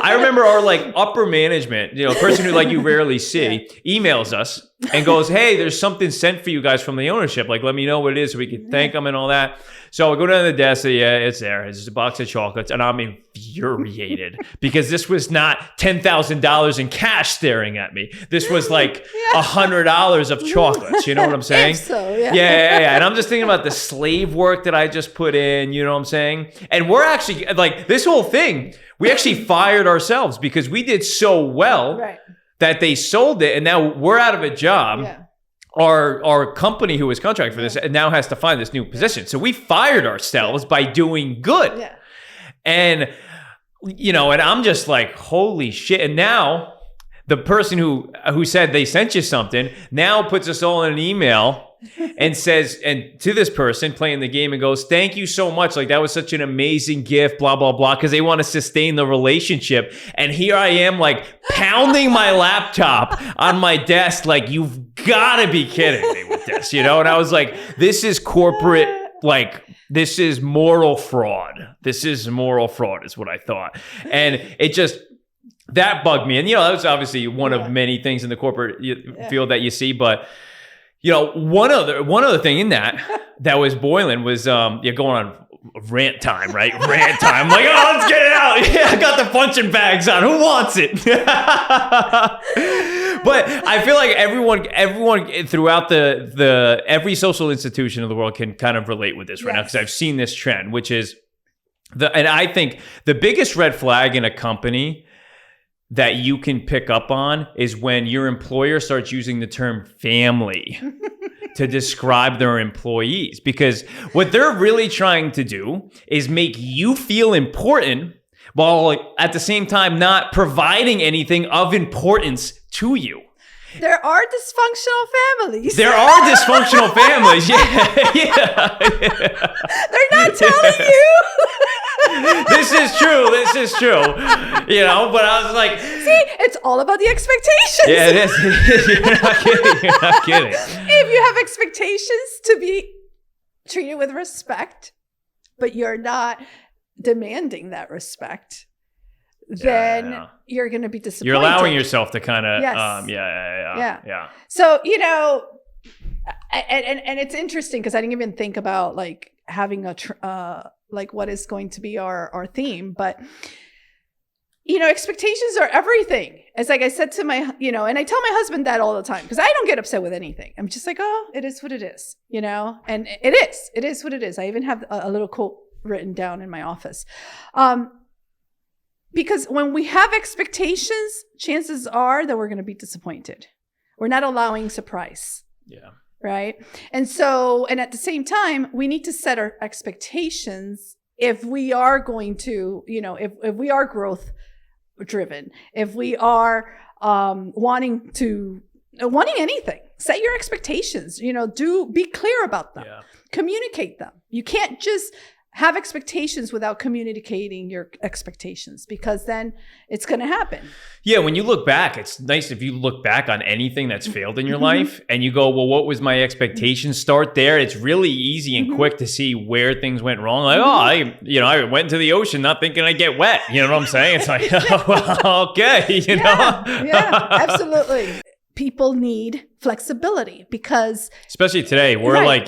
I remember our like upper management, person who like you rarely see, emails us and goes, "Hey, there's something sent for you guys from the ownership. Like, let me know what it is so we can thank them and all that." So I go down to the desk. Yeah, it's there. It's just a box of chocolates, and I'm infuriated because this was not $10,000 in cash staring at me. This was like $100 of chocolates. You know what I'm saying? So, yeah. And I'm just thinking about the slave work that I just put in. You know what I'm saying? And we're actually like this whole thing. We actually fired ourselves because we did so well that they sold it, and now we're out of a job. Yeah. Our company who was contracted for this now has to find this new position. So we fired ourselves by doing good. Yeah. And, and I'm just like, holy shit. And now the person who said they sent you something now puts us all in an email and says, and to this person playing the game and goes, "Thank you so much. Like that was such an amazing gift, blah, blah, blah." Cause they want to sustain the relationship. And here I am like pounding my laptop on my desk. Like, you've got to be kidding me with this, And I was like, this is corporate, like, this is moral fraud. This is moral fraud is what I thought. And it just, that bugged me. And, that was obviously one of many things in the corporate field that you see, but one other thing in that was boiling was going on rant time, right? Rant time. I'm like, oh, let's get it out. Yeah, I got the punching bags on. Who wants it? But I feel like everyone throughout the every social institution of the world can kind of relate with this right now because I've seen this trend, which is and I think the biggest red flag in a company that you can pick up on is when your employer starts using the term family to describe their employees. Because what they're really trying to do is make you feel important while at the same time not providing anything of importance to you. There are dysfunctional families. There are dysfunctional families. Yeah. They're not telling you. This is true. But I was like, see, it's all about the expectations. Yeah, it is. You're not kidding. If you have expectations to be treated with respect, but you're not demanding that respect, then you're going to be disappointed. You're allowing yourself to kind of, yeah. So, and it's interesting because I didn't even think about like having like what is going to be our theme, but expectations are everything. It's like I said to my, and I tell my husband that all the time because I don't get upset with anything. I'm just like, oh, it is what it is, and it is what it is. I even have a little quote written down in my office. Because when we have expectations, chances are that we're going to be disappointed. We're not allowing surprise. Yeah. Right. And so, and at the same time, we need to set our expectations if we are going to, if we are growth driven, if we are wanting anything, set your expectations, be clear about them, communicate them. You can't just have expectations without communicating your expectations because then it's going to happen. Yeah, when you look back, it's nice if you look back on anything that's failed in your life and you go, well, what was my expectation? Start there. It's really easy and quick to see where things went wrong. Like, I went into the ocean not thinking I'd get wet. You know what I'm saying? It's like, okay, Yeah, absolutely. People need flexibility because especially today we're like,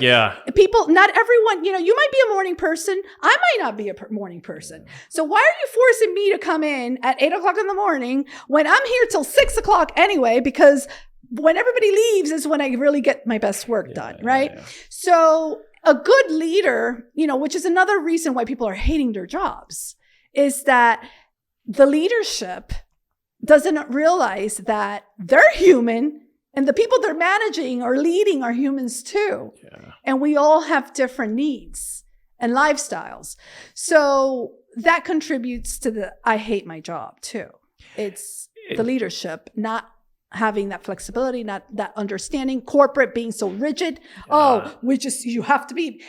people, not everyone, you might be a morning person. I might not be a morning person. So why are you forcing me to come in at 8:00 in the morning when I'm here till 6:00 anyway? Because when everybody leaves is when I really get my best work done. Right. Yeah. So a good leader, which is another reason why people are hating their jobs, is that the leadership doesn't realize that they're human and the people they're managing or leading are humans too. Yeah. And we all have different needs and lifestyles. So that contributes to the I hate my job too. It's the leadership not having that flexibility, not that understanding, corporate being so rigid. Oh, you have to be,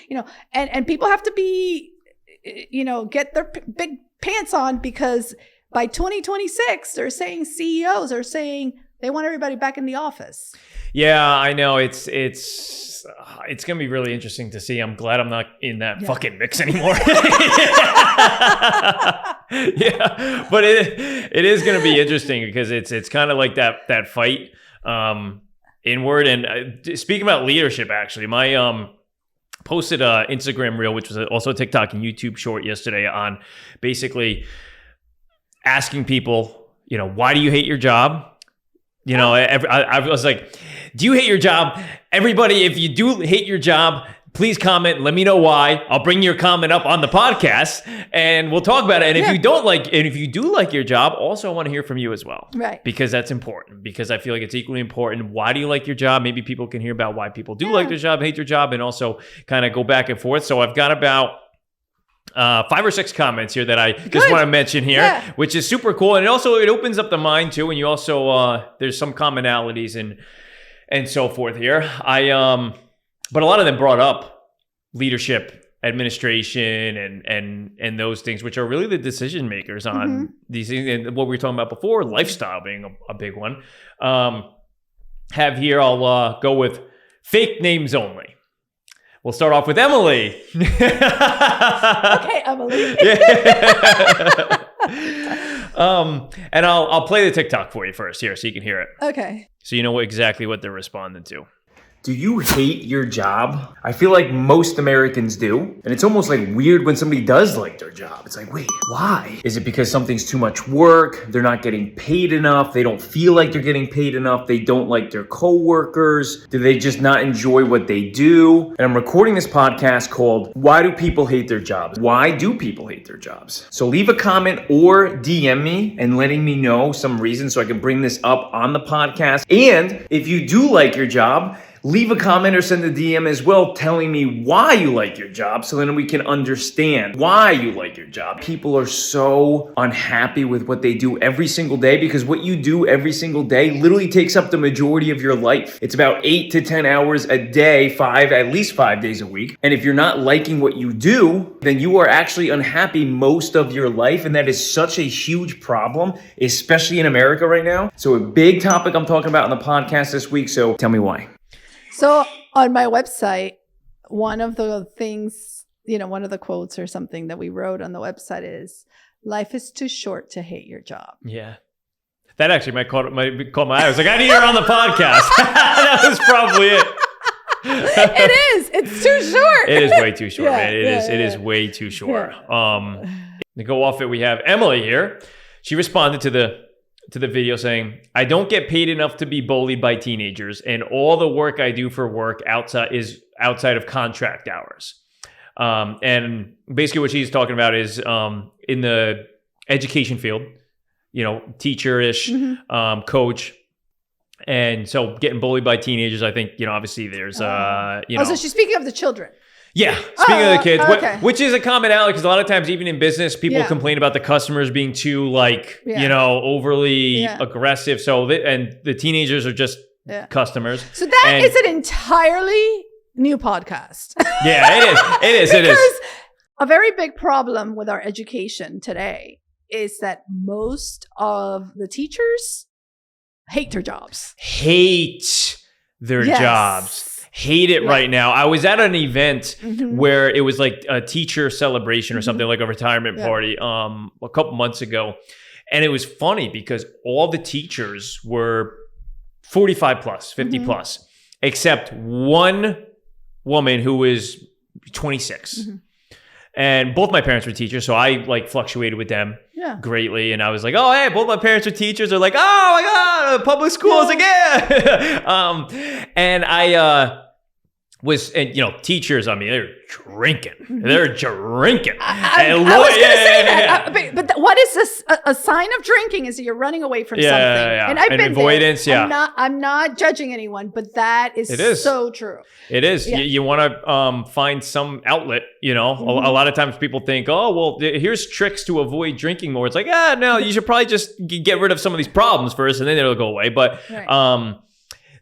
and people have to be, get their big pants on, because by 2026, they're saying CEOs are saying they want everybody back in the office. Yeah, I know. It's going to be really interesting to see. I'm glad I'm not in that fucking mix anymore. Yeah, but it is going to be interesting because it's kind of like that fight inward. And speaking about leadership, actually, my posted a Instagram reel, which was also a TikTok and YouTube short yesterday, on basically asking people, why do you hate your job? I was like, do you hate your job? Everybody, if you do hate your job, please comment. Let me know why. I'll bring your comment up on the podcast and we'll talk about it. And if you do like your job, also I want to hear from you as well. Right. Because that's important, because I feel like it's equally important. Why do you like your job? Maybe people can hear about why people do like their job, hate their job, and also kind of go back and forth. So I've got about 5 or 6 comments here that I just want to mention here, which is super cool. And it opens up the mind too. And you also, there's some commonalities and so forth here. But a lot of them brought up leadership, administration, and those things, which are really the decision makers on these things. And what we were talking about before, lifestyle being a big one. I'll go with fake names only. We'll start off with Emily. Okay, Emily. And I'll play the TikTok for you first here so you can hear it. Okay. So you know exactly what they're responding to. Do you hate your job? I feel like most Americans do. And it's almost like weird when somebody does like their job. It's like, wait, why? Is it because something's too much work? They're not getting paid enough? They don't feel like they're getting paid enough? They don't like their coworkers? Do they just not enjoy what they do? And I'm recording this podcast called Why Do People Hate Their Jobs? Why do people hate their jobs? So leave a comment or DM me and letting me know some reason so I can bring this up on the podcast. And if you do like your job, leave a comment or send a DM as well telling me why you like your job so then we can understand why you like your job. People are so unhappy with what they do every single day because what you do every single day literally takes up the majority of your life. It's about 8 to 10 hours a day, at least 5 days a week. And if you're not liking what you do, then you are actually unhappy most of your life. And that is such a huge problem, especially in America right now. So a big topic I'm talking about on the podcast this week. So tell me why. So on my website, one of the things, one of the quotes or something that we wrote on the website is, life is too short to hate your job. Yeah. That actually might caught my eye. I was like, I need her on the podcast. That was probably it. It is. It's too short. It is way too short, man. It is way too short. Yeah. To go off it, we have Emily here. She responded to the video saying, I don't get paid enough to be bullied by teenagers, and all the work I do for work outside of contract hours. And basically what she's talking about is in the education field, teacher-ish, coach. And so getting bullied by teenagers, I think, obviously there's, so she's speaking of the children. Yeah, speaking of the kids, okay. which is a commonality because a lot of times, even in business, people complain about the customers being too, overly aggressive. So, and the teenagers are just customers. So that is an entirely new podcast. Yeah, it is. Because a very big problem with our education today is that most of the teachers hate their jobs. Hate it right now. I was at an event where it was like a teacher celebration or something, like a retirement party a couple months ago. And it was funny because all the teachers were 45 plus, 50 plus, except one woman who was 26. And both my parents were teachers, so I fluctuated with them greatly. And I was like, oh, hey, both my parents are teachers. They're like, oh my God, public schools again. And I teachers, they're drinking. They're drinking. I was going to say that. But what is this? a sign of drinking is that you're running away from Yeah, something. yeah. And I've And been avoidance, there. yeah. I'm not judging anyone, but that is, It is. so true. It is. Yeah. You want to find some outlet, you know. A lot of times people think, oh, well, here's tricks to avoid drinking more. It's like, no, you should probably just get rid of some of these problems first and then it'll go away. But Right.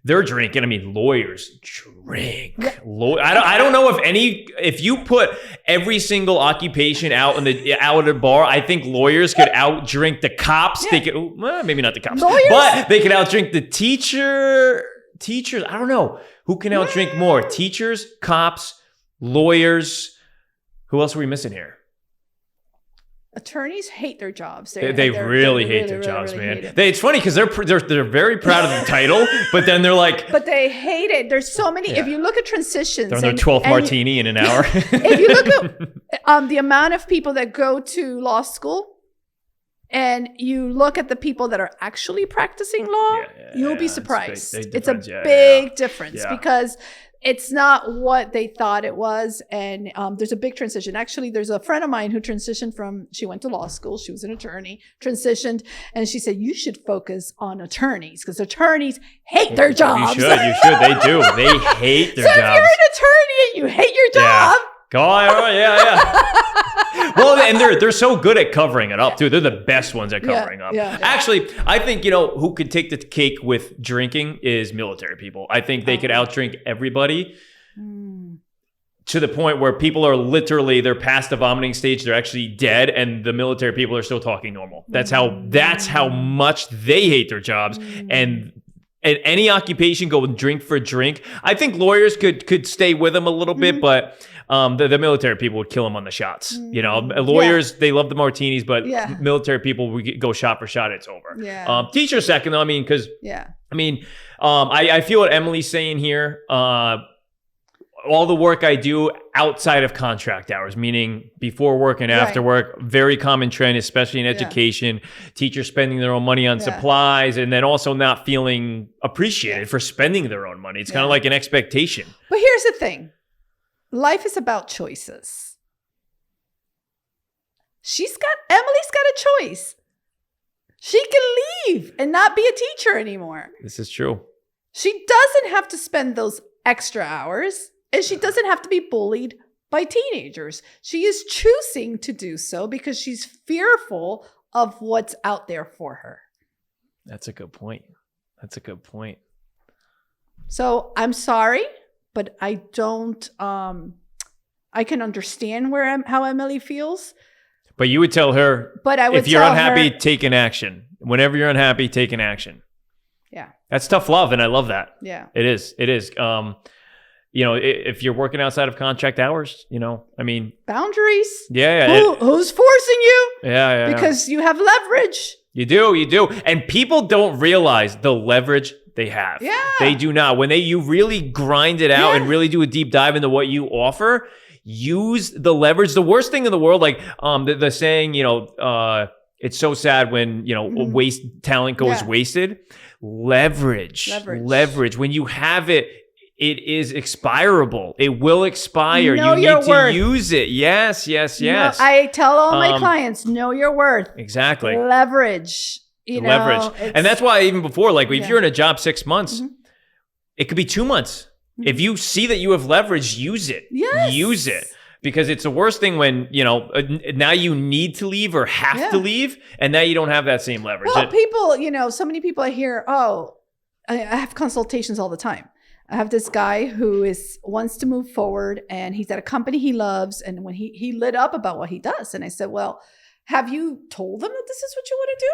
they're drinking. I mean, lawyers drink. I don't know if you put every single occupation out of the bar, I think lawyers could outdrink the cops. Yeah. They could, well, maybe not the cops, Lawyers? but they could outdrink the teachers. I don't know who can outdrink more. Teachers, cops, lawyers. Who else are we missing here? Attorneys hate their jobs. They really hate their jobs, really man. hate it. It's funny because they're very proud of the title, but then they're like, But they hate it. There's so many. Yeah. If you look at transitions, they're on their 12th martini in an hour. if you look at the amount of people that go to law school, and you look at the people that are actually practicing law, you'll be surprised. It's a big difference Yeah. because it's not what they thought it was. And there's a big transition. Actually, there's a friend of mine who transitioned she went to law school. She was an attorney, transitioned. And she said, you should focus on attorneys because attorneys hate their jobs. You should. They do. They hate their So jobs. if you're an attorney and you hate your job, Well, and they're so good at covering it up too. They're the best ones at covering up. Yeah. Actually, I think, who could take the cake with drinking is military people. I think they could outdrink everybody to the point where people are literally, they're past the vomiting stage, they're actually dead, and the military people are still talking normal. That's how much they hate their jobs. And any occupation, go with drink for drink. I think lawyers could stay with them a little bit, but the military people would kill them on the shots. Lawyers, they love the martinis, but military people would go shot for shot. It's over. Yeah. Teachers second, though. I mean, because I feel what Emily's saying here. All the work I do outside of contract hours, meaning before work and after work, very common trend, especially in education. Teachers spending their own money on supplies and then also not feeling appreciated for spending their own money. It's kind of like an expectation. But here's the thing. Life is about choices. Emily's got a choice. She can leave and not be a teacher anymore. This is true. She doesn't have to spend those extra hours, and she doesn't have to be bullied by teenagers. She is choosing to do so because she's fearful of what's out there for her. That's a good point. So I'm sorry, but I don't, I can understand how Emily feels. But you would tell her, but I would if you're tell unhappy, her, take an action. Whenever you're unhappy, take an action. Yeah. That's tough love, and I love that. Yeah. It is. If you're working outside of contract hours, boundaries. Yeah. Who's forcing you? Yeah. Because you have leverage. You do. And people don't realize the leverage they have. Yeah. They do not. When you really grind it out and really do a deep dive into what you offer, use the leverage. The worst thing in the world, like the saying, it's so sad when, talent goes wasted. Leverage. When you have it, it is expirable. It will expire. You need to use it. Yes. No, I tell all my clients, know your worth. Exactly. Leverage. Leverage. And that's why even before, like if you're in a job 6 months, it could be 2 months. If you see that you have leverage, use it. Yes. Use it. Because it's the worst thing when, now you need to leave or have to leave, and now you don't have that same leverage. Well, people, so many people I hear, I have consultations all the time. I have this guy who wants to move forward, and he's at a company he loves, and when he lit up about what he does. And I said, well, have you told them that this is what you want to do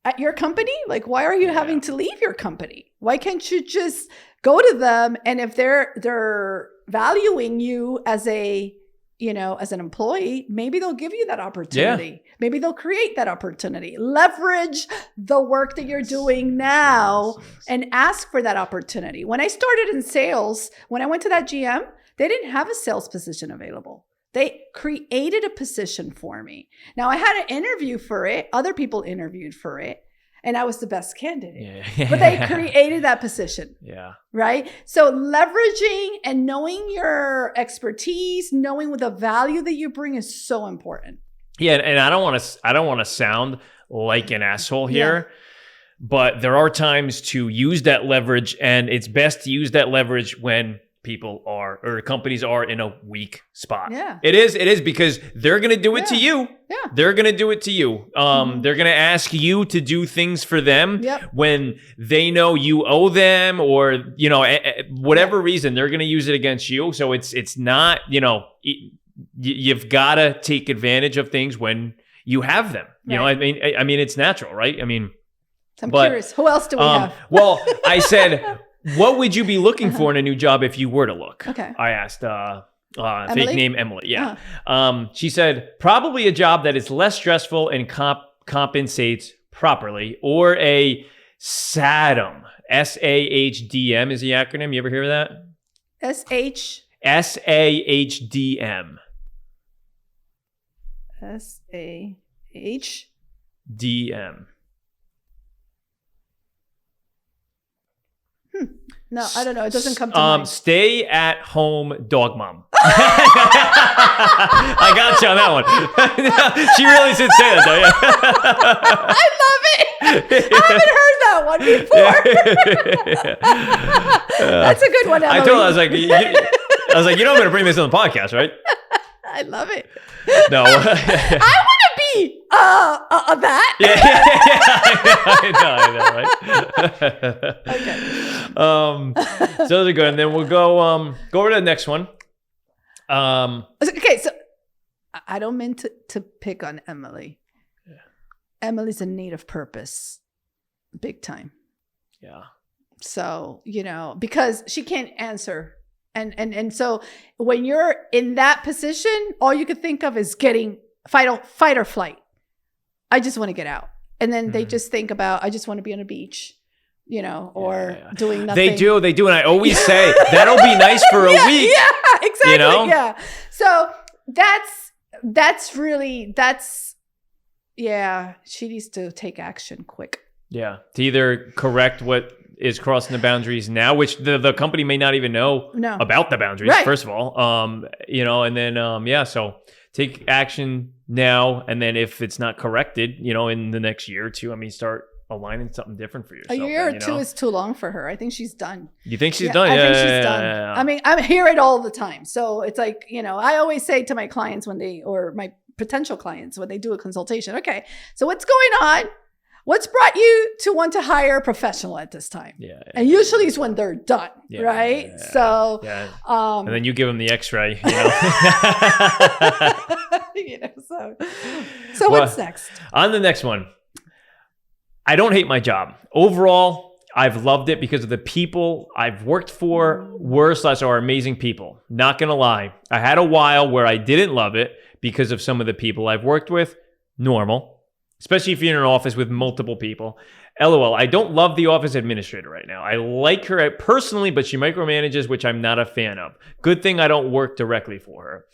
at your company? Like, why are you having to leave your company? Why can't you just go to them? And if they're valuing you as an employee, maybe they'll give you that opportunity. Yeah. Maybe they'll create that opportunity. Leverage the work that you're doing now and ask for that opportunity. When I started in sales, when I went to that GM, they didn't have a sales position available. They created a position for me. Now I had an interview for it. Other people interviewed for it. And I was the best candidate. Yeah. But they created that position. Yeah. Right? So leveraging and knowing your expertise, knowing what the value that you bring is so important. Yeah, and I don't want to sound like an asshole here, but there are times to use that leverage, and it's best to use that leverage when people are or companies are in a weak spot. Yeah. It is because they're going to do it to you. Yeah. They're going to do it to you. They're going to ask you to do things for them when they know you owe them, or, you know, whatever reason, they're going to use it against you. So it's not, you know, you've got to take advantage of things when you have them. You know, I mean, it's natural, right? I mean, I'm curious. Who else do we have? Well, I said, what would you be looking for in a new job if you were to look? Okay. I asked, Emily? fake name Emily. Yeah. She said, probably a job that is less stressful and compensates properly, or a SADM. SAHDM is the acronym. You ever hear of that? SAHDM. DM. No, I don't know. It doesn't come to mind. Stay at home dog mom. I got you on that one. She really should say that, though. Yeah. I love it. I haven't heard that one before. That's a good one, Emily. I told her, I was like, you know, I'm going to bring this on the podcast, right? I love it. No. I want to be that. I know, right? Okay. So those are good. And then we'll go over to the next one. Okay, so I don't mean to pick on Emily. Yeah. Emily's in need of purpose. Big time. Yeah. So, you know, because she can't answer. And so when you're in that position, all you could think of is getting fight or flight. I just want to get out. And then they just think about, I just want to be on a beach, you know, or doing nothing. They do. And I always say, that'll be nice for a week. Yeah, exactly. You know? Yeah. So she needs to take action quick. Yeah. To either correct what is crossing the boundaries now, which the company may not even know about the boundaries, first of all. You know, and then, so take action now. And then if it's not corrected, you know, in the next year or two, I mean, start aligning something different for yourself. A year or two is too long for her. I think she's done. You think she's done? I think she's done. Yeah. I mean, I hear it all the time. So it's like, you know, I always say to my clients or my potential clients when they do a consultation, okay, so what's going on? What's brought you to want to hire a professional at this time? Yeah. And usually it's when they're done, right? Yeah, so, and then you give them the X-ray, you know. So what's next? On the next one, I don't hate my job. Overall, I've loved it because of the people I've worked for are amazing people. Not going to lie. I had a while where I didn't love it because of some of the people I've worked with. Normal. Especially if you're in an office with multiple people. LOL, I don't love the office administrator right now. I like her personally, but she micromanages, which I'm not a fan of. Good thing I don't work directly for her.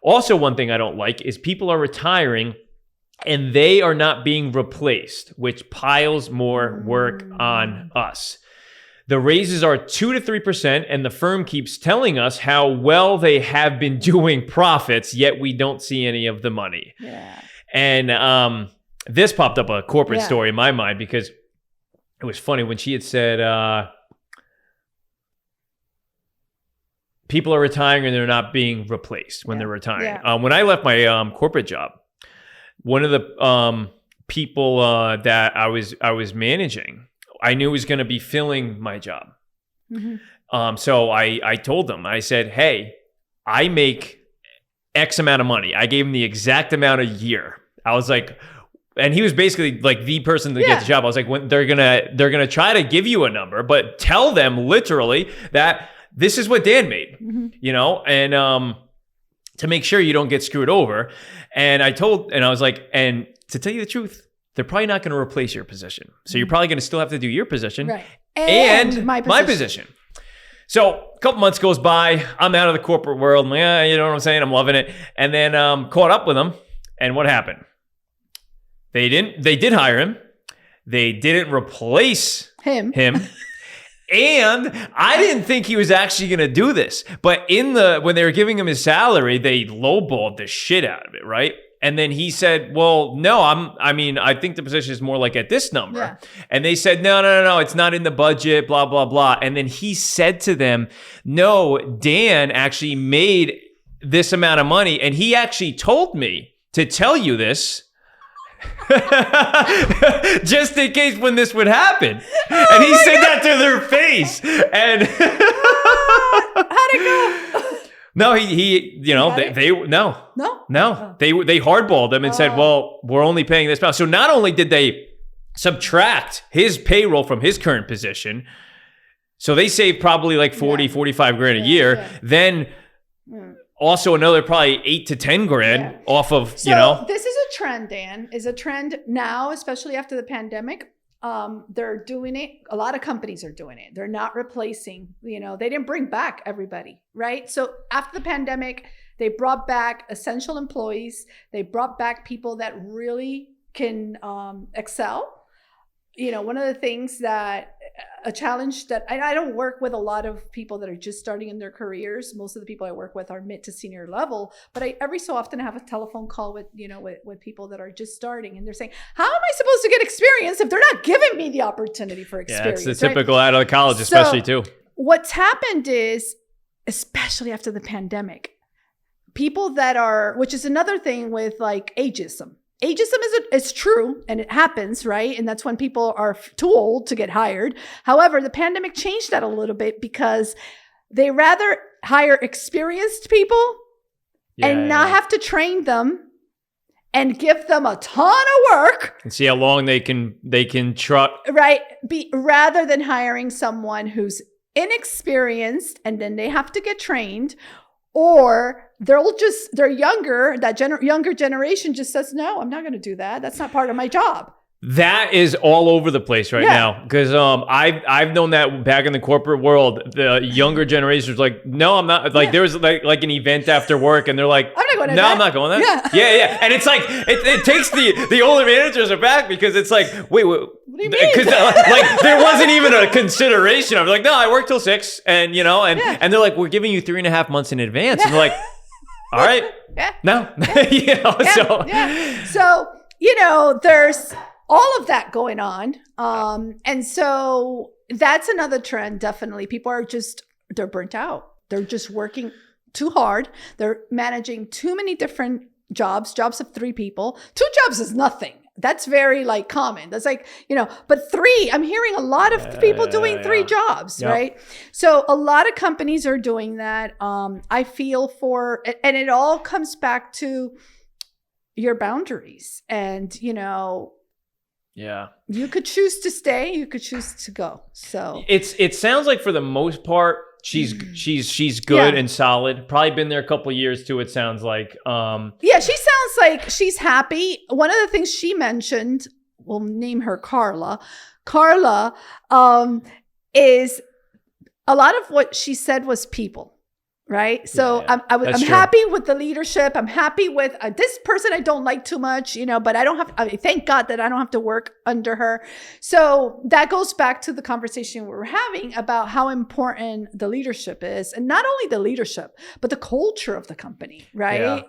Also, one thing I don't like is people are retiring and they are not being replaced, which piles more work on us. The raises are 2 to 3%, and the firm keeps telling us how well they have been doing profits, yet we don't see any of the money. Yeah. And this popped up a corporate story in my mind because it was funny when she had said, people are retiring and they're not being replaced when they're retiring. Yeah. When I left my corporate job, one of the people that I was managing, I knew was going to be filling my job. Mm-hmm. So I told them, I said, hey, I make X amount of money. I gave him the exact amount a year. I was like, and he was basically like the person to get the job. I was like, when they're gonna try to give you a number, but tell them literally that this is what Dan made, you know, and to make sure you don't get screwed over. And I was like, and to tell you the truth, they're probably not going to replace your position. So you're probably going to still have to do your position and my position. So a couple months goes by. I'm out of the corporate world. I'm like, you know what I'm saying? I'm loving it. And then caught up with them. And what happened? They did hire him. They didn't replace him. And I didn't think he was actually going to do this. But when they were giving him his salary, they lowballed the shit out of it, right? And then he said, well, no, I think the position is more like at this number. Yeah. And they said, no, it's not in the budget, blah, blah, blah. And then he said to them, no, Dan actually made this amount of money. And he actually told me to tell you this just in case when this would happen. And he said that to their face. And how'd it go? no, he they No? they hardballed them and said, well, we're only paying this amount. So not only did they subtract his payroll from his current position, so they saved probably like 45 grand a year. Yeah. Then also another probably 8 to 10 grand off of, So this is a trend, Dan, is a trend now, especially after the pandemic. They're doing it. A lot of companies are doing it. They're not replacing, they didn't bring back everybody, right? So after the pandemic, they brought back essential employees. They brought back people that really can excel. One of the things that a challenge that I don't work with a lot of people that are just starting in their careers. Most of the people I work with are mid to senior level, but I every so often have a telephone call with people that are just starting, and they're saying, how am I supposed to get experience if they're not giving me the opportunity for experience? Yeah, it's the typical out of college, especially too. What's happened is, especially after the pandemic, people that are, which is another thing with like ageism. Ageism is true, and it happens, right? And that's when people are too old to get hired. However, the pandemic changed that a little bit because they rather hire experienced people and not have to train them and give them a ton of work. And see how long they can truck. Right. Rather than hiring someone who's inexperienced and then they have to get trained, or they're younger. That younger generation just says, no, I'm not going to do that. That's not part of my job. That is all over the place right now, because I've known that back in the corporate world, the younger generation was like, no, I'm not. Like there was like an event after work, and they're like, I'm not going to that. I'm not going to that. Yeah. And it's like it takes the older managers aback, because it's like, wait, what do you mean? Because like there wasn't even a consideration. I was like, no, I work till 6, and and they're like, we're giving you 3.5 months in advance, and they're like, all right, no, So there's all of that going on. And so that's another trend. Definitely. People are they're burnt out. They're just working too hard. They're managing too many different jobs of 3 people. 2 jobs is nothing. That's very like common. That's like, but 3, I'm hearing a lot of people doing 3 jobs, right? So a lot of companies are doing that. I feel for, and it all comes back to your boundaries, and, you could choose to stay, you could choose to go. So it sounds like for the most part, she's good and solid. Probably been there a couple of years too, it sounds like. She sounds like she's happy. One of the things she mentioned, we'll name her Carla. Carla is a lot of what she said was people. Right. So I'm happy with the leadership. I'm happy with this person I don't like too much, but I don't have, thank God that I don't have to work under her. So that goes back to the conversation we were having about how important the leadership is, and not only the leadership, but the culture of the company. Right. Yeah.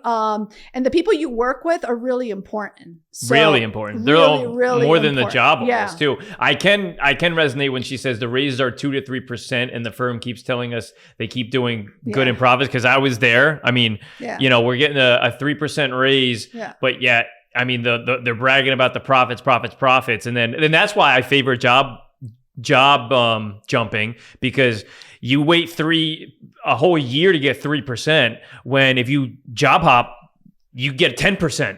And the people you work with are really important. So really important. They're really more than the important. job almost too. I can resonate when she says the raises are 2 to 3%, and the firm keeps telling us they keep doing good in profits, because I was there. I mean, we're getting a 3% raise, but yet, I mean, they're bragging about the profits, and then that's why I favor job jumping, because you wait a whole year to get 3%, when if you job hop, you get 10%.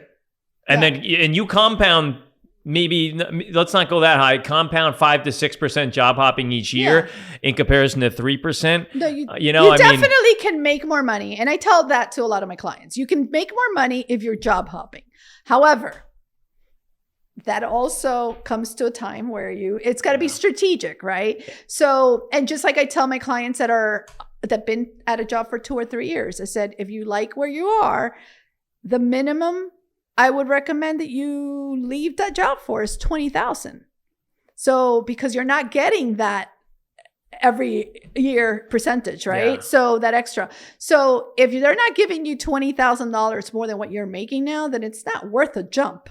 And then you compound, maybe let's not go that high, compound 5 to 6% job hopping each year in comparison to 3%. No, you definitely can make more money. And I tell that to a lot of my clients. You can make more money if you're job hopping. However, that also comes to a time where it's got to be strategic, right? So, and just like I tell my clients that been at a job for 2 or 3 years, I said, if you like where you are, the minimum I would recommend that you leave that job for is $20,000. So because you're not getting that every year percentage, right? Yeah. So that extra. So if they're not giving you $20,000 more than what you're making now, then it's not worth a jump.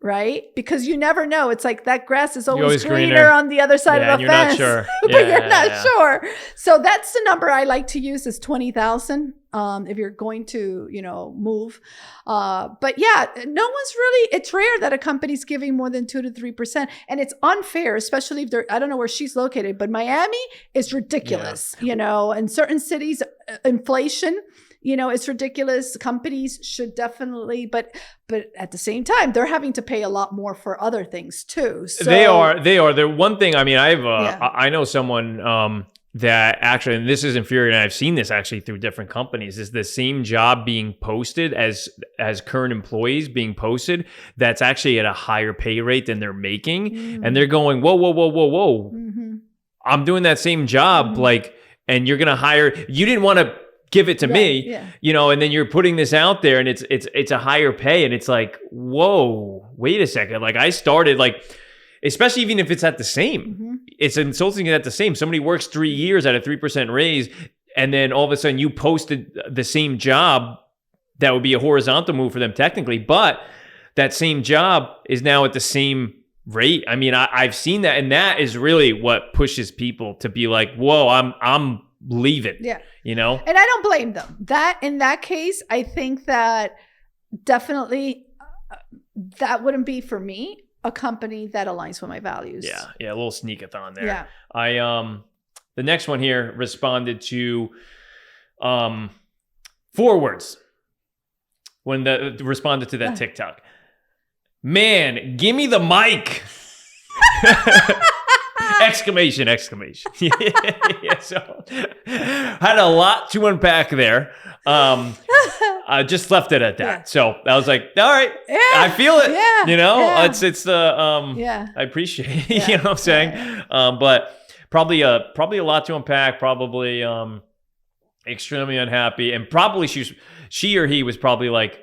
Right? Because you never know. It's like that grass is always greener on the other side of the fence. You're not sure. But you're not sure. So that's the number I like to use is 20,000 if you're going to, move. But yeah, no one's really, it's rare that a company's giving more than 2 to 3%. And it's unfair, especially if they're, I don't know where she's located, but Miami is ridiculous, and certain cities, inflation, it's ridiculous. Companies should definitely, but at the same time, they're having to pay a lot more for other things too. So, they are. The one thing, I mean, I know someone that actually, and this is infuriating, and I've seen this actually through different companies, is the same job being posted as current employees being posted that's actually at a higher pay rate than they're making. And they're going, whoa. Mm-hmm. I'm doing that same job, and you're going to hire, you didn't want to give it to me, and then you're putting this out there and it's a higher pay. And it's like, whoa, wait a second. Like I started especially even if it's at the same, it's insulting at the same. Somebody works 3 years at a 3% raise. And then all of a sudden you posted the same job. That would be a horizontal move for them technically, but that same job is now at the same rate. I mean, I've seen that. And that is really what pushes people to be like, whoa, I'm leaving. Yeah. And I don't blame them. In that case, I think that definitely that wouldn't be for me a company that aligns with my values. Yeah, a little sneakathon there. Yeah. The next one here responded to 4 words when responded to that TikTok. Man, give me the mic. Exclamation. Yeah, so had a lot to unpack there. I just left it at that. Yeah. So I was like, all right, I feel it. Yeah. It's I appreciate it, you know what I'm saying? But probably a lot to unpack, probably extremely unhappy, and probably she or he was probably like,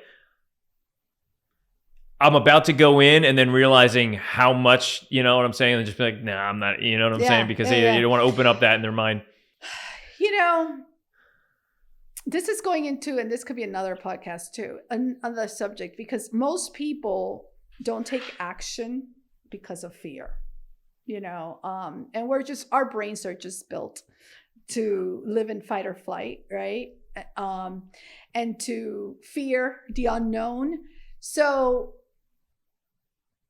I'm about to go in and then realizing how much, you know what I'm saying? And just be like, nah, I'm not, you know what I'm saying? Because they don't want to open up that in their mind. This is going into, and this could be another podcast too, another subject, because most people don't take action because of fear, and our brains are just built to live in fight or flight, right? And to fear the unknown. So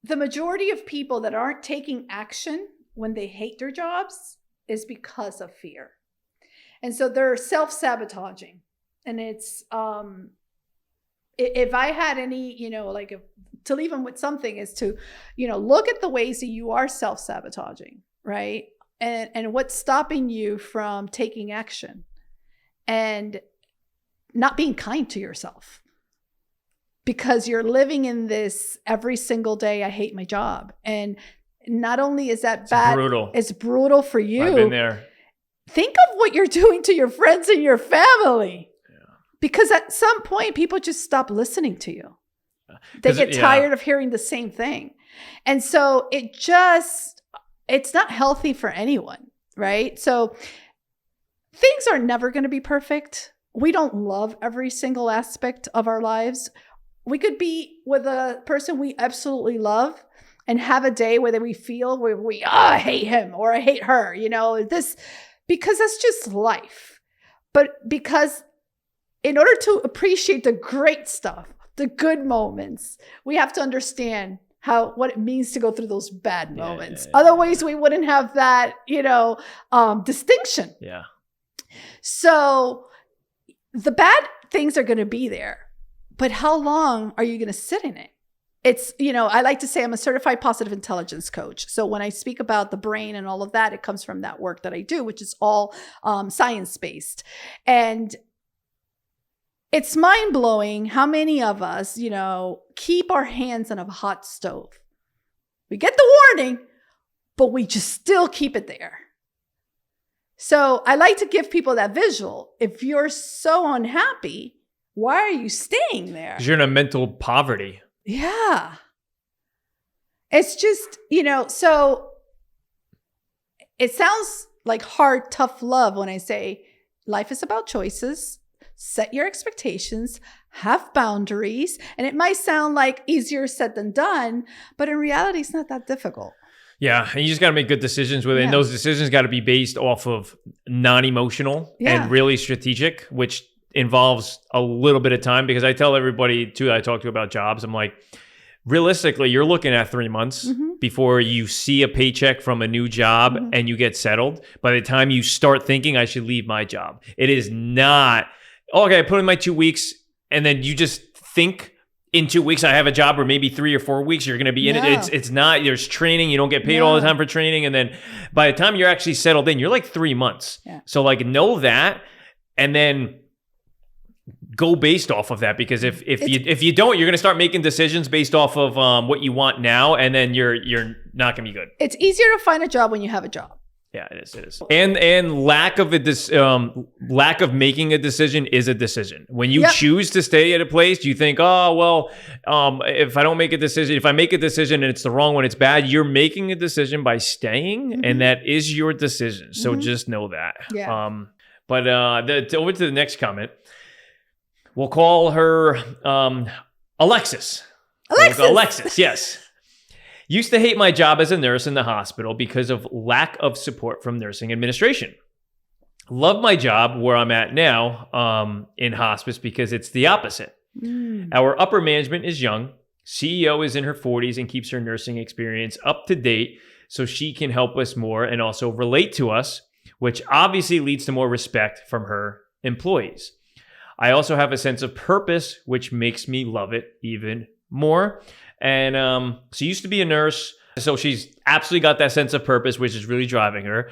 the majority of people that aren't taking action when they hate their jobs is because of fear. And so they're self-sabotaging. And it's, if I had any, to leave them with something is to, look at the ways that you are self-sabotaging, right? And what's stopping you from taking action and not being kind to yourself. Because you're living in this every single day, I hate my job. And not only is that bad, it's brutal for you. I've been there. Think of what you're doing to your friends and your family. Yeah. Because at some point, people just stop listening to you. They get tired of hearing the same thing. And so it's not healthy for anyone, right? So things are never going to be perfect. We don't love every single aspect of our lives. We could be with a person we absolutely love and have a day where we feel I hate him or I hate her, because that's just life. But because in order to appreciate the great stuff, the good moments, we have to understand what it means to go through those bad moments. Yeah. Otherwise, we wouldn't have that, distinction. Yeah. So the bad things are going to be there. But how long are you going to sit in it? It's, I like to say I'm a certified positive intelligence coach. So when I speak about the brain and all of that, it comes from that work that I do, which is all science-based. And it's mind-blowing how many of us, keep our hands on a hot stove. We get the warning, but we just still keep it there. So I like to give people that visual. If you're so unhappy, why are you staying there? Because you're in a mental poverty. Yeah. It's just, so it sounds like hard, tough love when I say life is about choices. Set your expectations, have boundaries. And it might sound like easier said than done, but in reality, it's not that difficult. Yeah, and you just got to make good decisions with it. And those decisions got to be based off of non-emotional and really strategic, which involves a little bit of time. Because I tell everybody too that I talk to about jobs, I'm like, realistically, you're looking at 3 months before you see a paycheck from a new job and you get settled. By the time you start thinking I should leave my job, it is not, okay, I put in my 2 weeks, and then you just think in 2 weeks I have a job, or maybe 3 or 4 weeks you're going to be in it. It's not, there's training. You don't get paid all the time for training. And then by the time you're actually settled in, you're like 3 months. Yeah. So like know that, and then go based off of that, because if you don't, you're going to start making decisions based off of what you want now, and then you're not going to be good. It's easier to find a job when you have a job. Yeah, it is. And lack of making a decision is a decision. When you choose to stay at a place, you think, oh, well, if I make a decision and it's the wrong one, it's bad. You're making a decision by staying, and that is your decision. So just know that. Yeah. But over to the next comment. We'll call her Alexis. Alexis, yes. Used to hate my job as a nurse in the hospital because of lack of support from nursing administration. Love my job where I'm at now in hospice because it's the opposite. Our upper management is young. CEO is in her 40s and keeps her nursing experience up to date so she can help us more and also relate to us, which obviously leads to more respect from her employees. I also have a sense of purpose, which makes me love it even more. And she used to be a nurse, so she's absolutely got that sense of purpose, which is really driving her.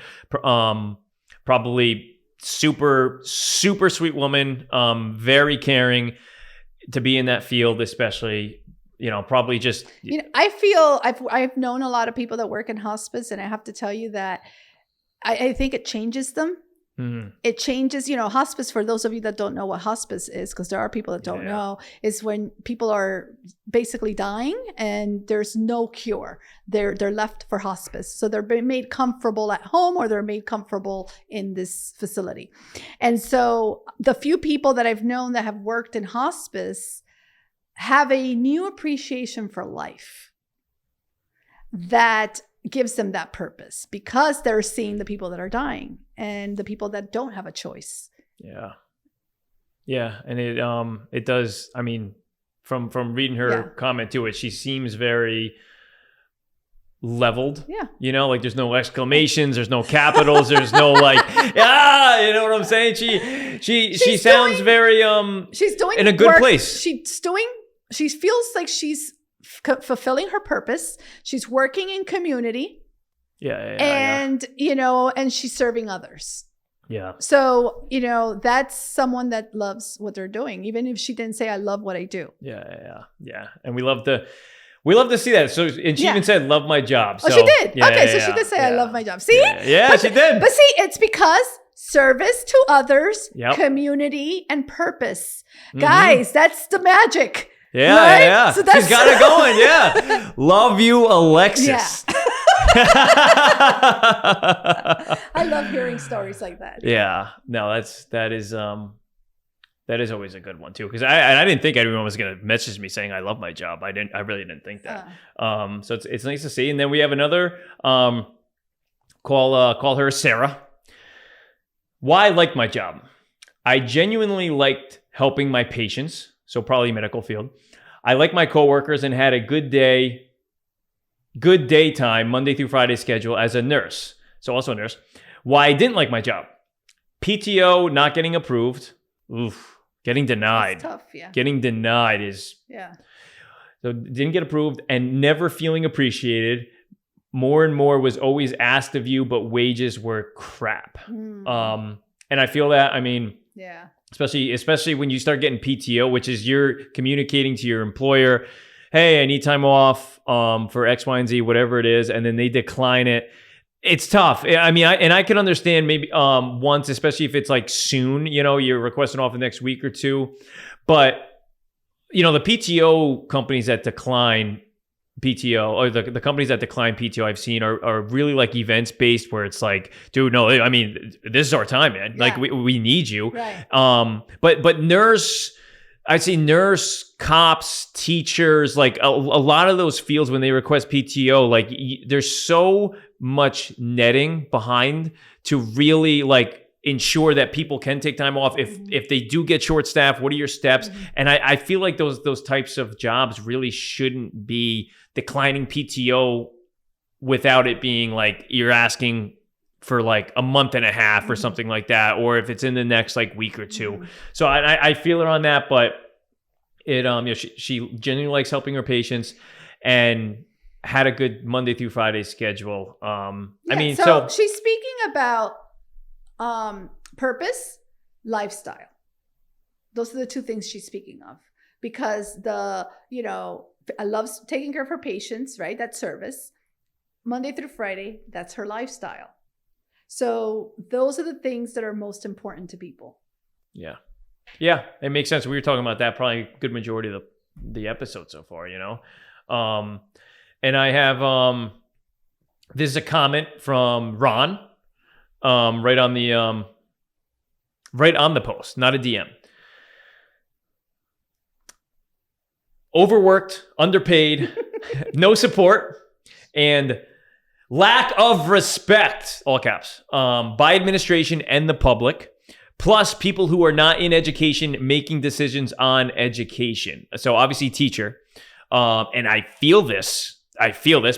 Probably super, super sweet woman, very caring to be in that field, especially, probably just... I feel I've known a lot of people that work in hospice, and I have to tell you that I think it changes them. It changes, hospice, for those of you that don't know what hospice is, because there are people that don't know, is when people are basically dying and there's no cure. They're left for hospice. So they're made comfortable at home, or they're made comfortable in this facility. And so the few people that I've known that have worked in hospice have a new appreciation for life that gives them that purpose, because they're seeing the people that are dying and the people that don't have a choice. Yeah. And it does. I mean, from reading her comment to it, she seems very leveled. Yeah. Like there's no exclamations, there's no capitals, there's no like, you know what I'm saying? She sounds very, she's doing in a good place. She feels like she's fulfilling her purpose. She's working in community. And she's serving others. Yeah. So, that's someone that loves what they're doing, even if she didn't say, I love what I do. Yeah. And we love to see that. So, and she even said, love my job. So, she did. So she did say, I love my job. See? Yeah, she did. But see, it's because service to others, community, and purpose. Guys, that's the magic. Yeah. So she's got it going. Yeah. Love you, Alexis. Yeah. I love hearing stories like that. Yeah. No, that is always a good one too. Because I didn't think anyone was gonna message me saying I love my job. I really didn't think that. So it's nice to see. And then we have another call her Sarah. Why I like my job. I genuinely liked helping my patients. So probably medical field. I like my coworkers and had a good daytime, Monday through Friday schedule as a nurse. So also a nurse. Why I didn't like my job. PTO not getting approved. Getting denied. That's tough, yeah. Getting denied is... Yeah. So didn't get approved and never feeling appreciated. More and more was always asked of you, but wages were crap. And I feel that, especially when you start getting PTO, which is you're communicating to your employer, hey, I need time off for X, Y, and Z, whatever it is, and then they decline it. It's tough. I can understand maybe once, especially if it's like soon, you're requesting off the next week or two. But, the PTO companies that decline, PTO, or the companies that decline PTO I've seen are really like events based, where it's like, dude, no, I mean, this is our time, man. Yeah. Like we need you. Right. But nurse, I'd say nurse, cops, teachers, like a lot of those fields, when they request PTO, like there's so much netting behind to really like ensure that people can take time off. If they do get short staffed, what are your steps? And I feel like those types of jobs really shouldn't be declining PTO without it being like you're asking for like a month and a half or something like that, or if it's in the next like week or two. So I feel her on that, but it she genuinely likes helping her patients and had a good Monday through Friday schedule. I mean, so she's speaking about purpose, lifestyle. Those are the two things she's speaking of, because I love taking care of her patients, right? That's service. Monday through Friday, that's her lifestyle. So those are the things that are most important to people. Yeah. Yeah, it makes sense. We were talking about that probably a good majority of the episode so far, and I have this is a comment from Ron, right on the post, not a DM. Overworked, underpaid, no support, and lack of respect, all caps, by administration and the public, plus people who are not in education making decisions on education. So obviously teacher, and I feel this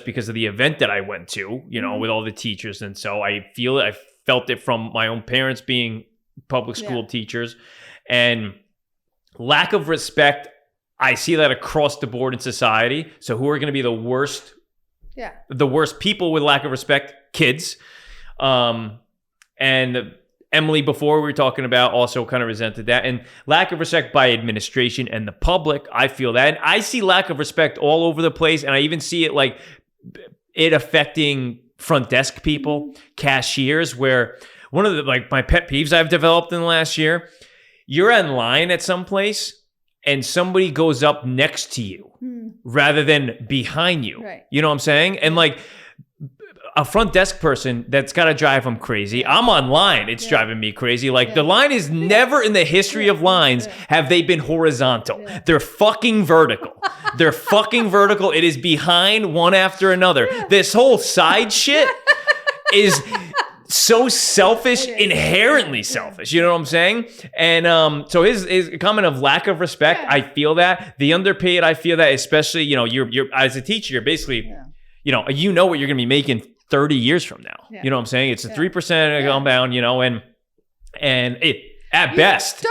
because of the event that I went to, with all the teachers. And so I felt it from my own parents being public school teachers, and lack of respect. I see that across the board in society. So who are going to be the worst? Yeah. The worst people with lack of respect? Kids. And Emily, before we were talking about, also kind of resented that. And lack of respect by administration and the public. I feel that. And I see lack of respect all over the place. And I even see it like it affecting front desk people, cashiers, where one of the my pet peeves I've developed in the last year, you're in line at some place and somebody goes up next to you rather than behind you. Right. You know what I'm saying? And like a front desk person, that's got to drive them crazy. I'm online. It's driving me crazy. Like the line is never in the history of lines have they been horizontal. They're fucking vertical. They're fucking vertical. It is behind one after another. This whole side shit is so selfish, inherently selfish. You know what I'm saying? And so his comment of lack of respect, I feel that. The underpaid, I feel that, especially, you're as a teacher, you're basically, what you're going to be making 30 years from now. Yeah. You know what I'm saying? It's a 3% compound, and it at best.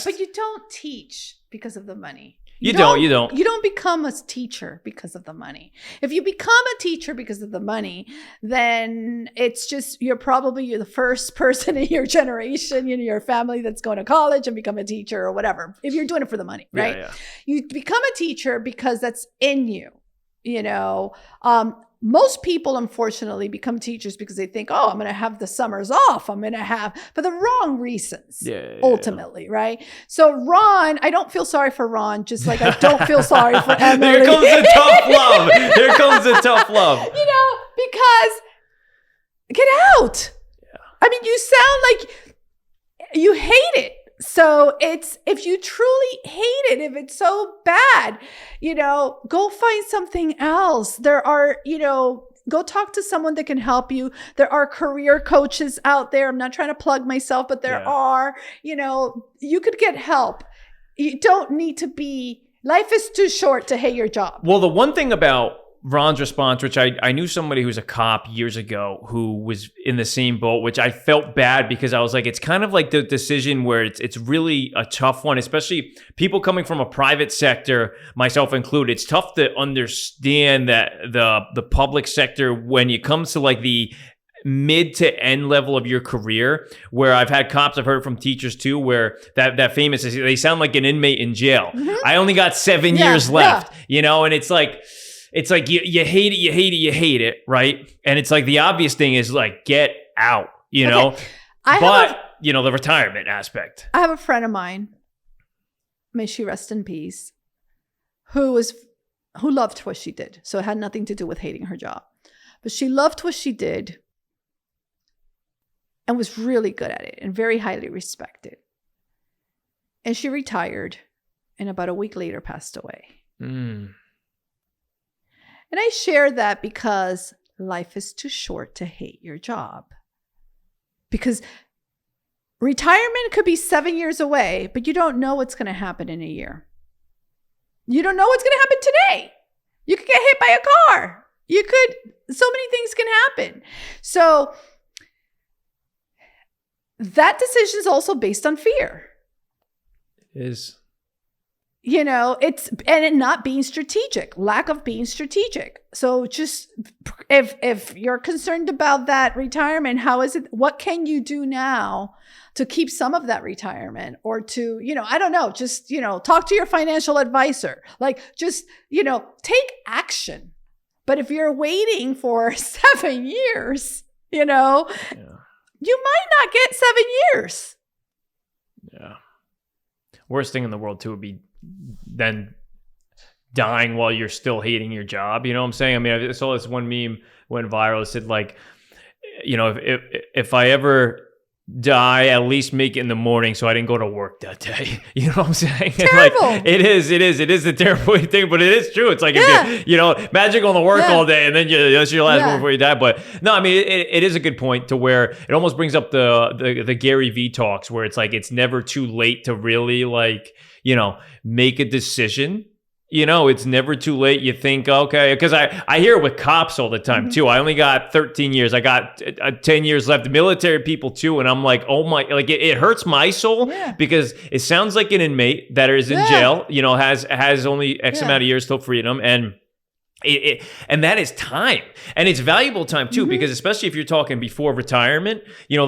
But you don't teach because of the money. You don't become a teacher because of the money. If you become a teacher because of the money, then it's just you're the first person in your generation, your family that's going to college and become a teacher or whatever. If you're doing it for the money, right? Yeah. You become a teacher because that's in you. Most people, unfortunately, become teachers because they think, oh, I'm going to have the summers off. I'm going to have, for the wrong reasons, ultimately, right? So Ron, I don't feel sorry for Ron, just like I don't feel sorry for Emily. Here comes the tough love. Because get out. Yeah. I mean, you sound like you hate it. So if you truly hate it, if it's so bad, go find something else. There are, go talk to someone that can help you. There are career coaches out there. I'm not trying to plug myself, but there are, you could get help. You don't need to life is too short to hate your job. Well, the one thing about Ron's response, which I knew somebody who was a cop years ago who was in the same boat, which I felt bad because I was like, it's kind of like the decision where it's really a tough one, especially people coming from a private sector, myself included. It's tough to understand that the public sector, when it comes to like the mid to end level of your career, where I've had cops, I've heard from teachers too, where that famous, they sound like an inmate in jail. Mm-hmm. I only got 7 years left, and it's like you hate it, right? And it's like the obvious thing is like get out, the retirement aspect. I have a friend of mine, may she rest in peace, who was who loved what she did. So it had nothing to do with hating her job. But she loved what she did and was really good at it and very highly respected. And she retired and about a week later passed away. And I share that because life is too short to hate your job. Because retirement could be 7 years away, but you don't know what's going to happen in a year. You don't know what's going to happen today. You could get hit by a car. So many things can happen. So that decision is also based on fear. It is. You know, and it not being strategic, lack of being strategic. So just if you're concerned about that retirement, what can you do now to keep some of that retirement or to, I don't know, just, talk to your financial advisor, like just, take action. But if you're waiting for 7 years, you might not get 7 years. Yeah. Worst thing in the world too would be then dying while you're still hating your job. You know what I'm saying? I mean, I saw this one meme went viral. It said like, if I ever die, at least make it in the morning so I didn't go to work that day. You know what I'm saying? Terrible. Like, it is a terrible thing, but it is true. It's like, if you imagine going to work all day and then that's your last one before you die. But no, I mean, it is a good point to where it almost brings up the Gary Vee talks where it's like, it's never too late to really like, make a decision. It's never too late. You think, okay, because I hear it with cops all the time too. I only got 13 years. I got 10 years left. Military people too. And I'm like, oh my, like it hurts my soul because it sounds like an inmate that is in jail, has only X amount of years till freedom. And and that is time, and it's valuable time too, because especially if you're talking before retirement, they're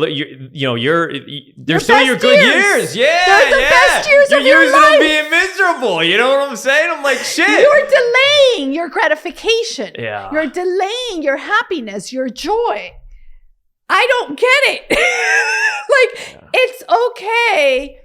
still your good years. Yeah, they're the best years you're of your using life. them being miserable. You know what I'm saying? I'm like, shit. You're delaying your gratification. Yeah. You're delaying your happiness, your joy. I don't get it. It's okay.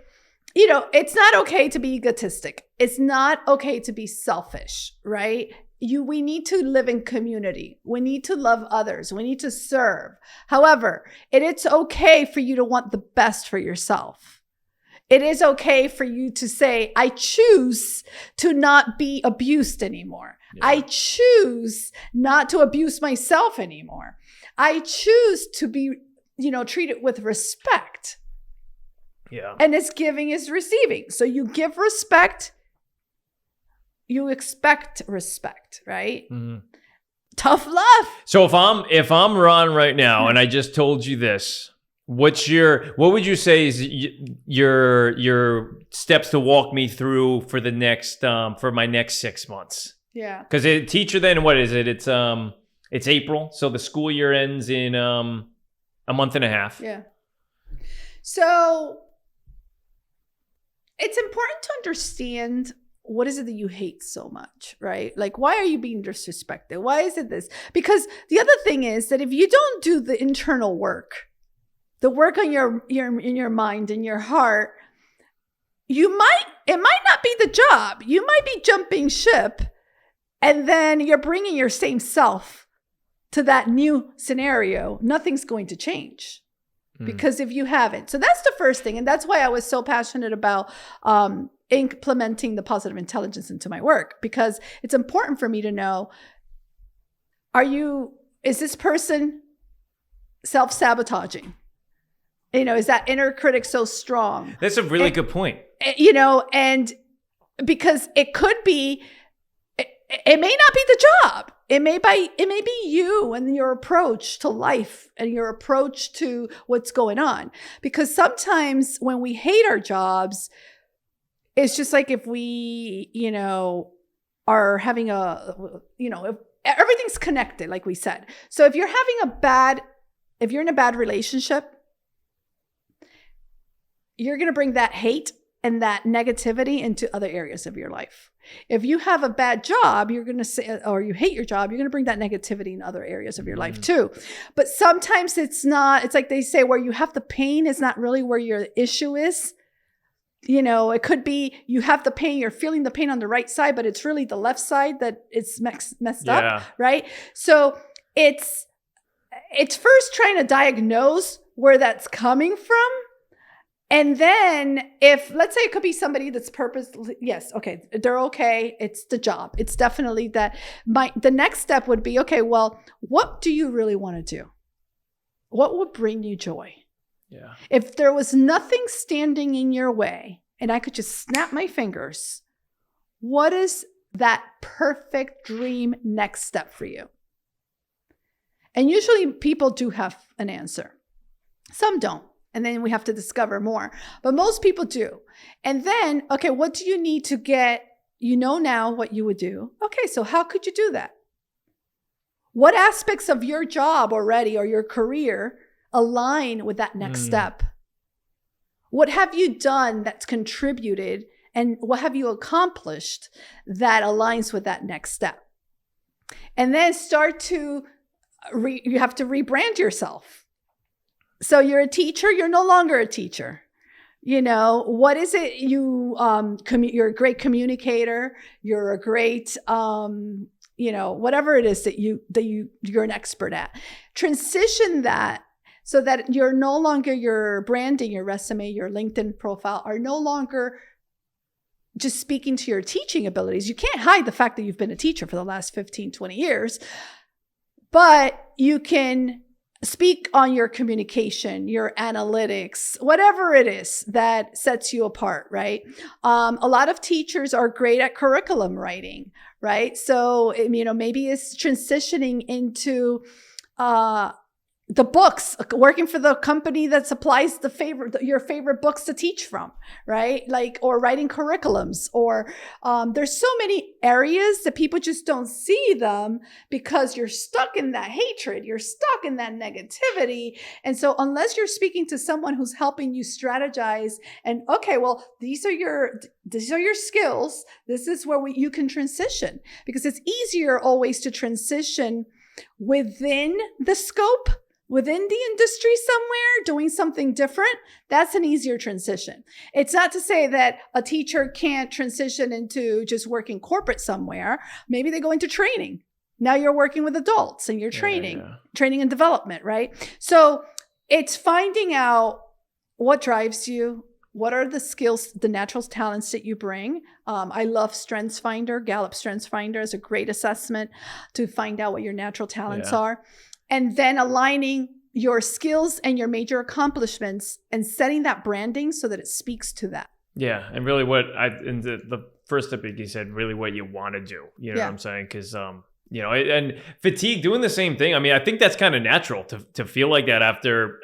It's not okay to be egotistic. It's not okay to be selfish, right? We need to live in community. We need to love others. We need to serve. However, it's okay for you to want the best for yourself. It is okay for you to say, I choose to not be abused anymore. Yeah. I choose not to abuse myself anymore. I choose to be, treated with respect. Yeah. And it's giving is receiving. So you give respect, you expect respect, right? Mm-hmm. Tough love. So if I'm Ron right now and I just told you this, what would you say is your steps to walk me through for the next for my next 6 months? Yeah. Because teacher, then what is it? It's April, so the school year ends in a month and a half. Yeah. So it's important to understand what is it that you hate so much, right? Like, why are you being disrespected? Why is it this? Because the other thing is that if you don't do the internal work, the work on in your mind and your heart, it might not be the job. You might be jumping ship, and then you're bringing your same self to that new scenario. Nothing's going to change. Because if you haven't. So that's the first thing. And that's why I was so passionate about implementing the positive intelligence into my work, because it's important for me to know, is this person self-sabotaging? Is that inner critic so strong? That's a really good point. And because it could be, it may not be the job. It may be you and your approach to life and your approach to what's going on. Because sometimes when we hate our jobs, it's just like if we, are having if everything's connected, like we said. So if you're in a bad relationship, you're going to bring that hate and that negativity into other areas of your life. If you have a bad job, you're going to say, or you hate your job, you're going to bring that negativity in other areas of your life too. But sometimes it's like they say, where you have the pain is not really where your issue is. it could be you have the pain, you're feeling the pain on the right side, but it's really the left side that is messed up, right? So it's first trying to diagnose where that's coming from. And then let's say it could be somebody that's yes, okay, they're okay. It's the job. It's definitely that. The next step would be, okay, well, what do you really want to do? What would bring you joy? Yeah. If there was nothing standing in your way and I could just snap my fingers, what is that perfect dream next step for you? And usually people do have an answer. Some don't. And then we have to discover more. But most people do. And then, okay, what do you need to get, now what you would do? Okay, so how could you do that? What aspects of your job already or your career align with that next step? What have you done that's contributed, and what have you accomplished that aligns with that next step? And then start to, you have to rebrand yourself. So you're a teacher, you're no longer a teacher. What is it you're a great communicator, you're a great, whatever it is that you're an expert at. Transition that so that you're no longer, your branding, your resume, your LinkedIn profile are no longer just speaking to your teaching abilities. You can't hide the fact that you've been a teacher for the last 15, 20 years, but you can speak on your communication, your analytics, whatever it is that sets you apart, right? A lot of teachers are great at curriculum writing, right? So, maybe it's transitioning into the books, working for the company that supplies your favorite books to teach from, right? Or writing curriculums, or there's so many areas that people just don't see them because you're stuck in that hatred, you're stuck in that negativity. And so unless you're speaking to someone who's helping you strategize and, okay, well, these are your skills. This is where you can transition, because it's easier always to transition within the scope, within the industry somewhere, doing something different. That's an easier transition. It's not to say that a teacher can't transition into just working corporate somewhere. Maybe they go into training. Now you're working with adults and you're training and development, right? So it's finding out what drives you. What are the skills, the natural talents that you bring? I love StrengthsFinder. Gallup StrengthsFinder is a great assessment to find out what your natural talents are. And then aligning your skills and your major accomplishments and setting that branding so that it speaks to that. Yeah. And really in the first step, you said really what you want to do. You know what I'm saying? Because, and fatigue, doing the same thing. I mean, I think that's kind of natural to feel like that after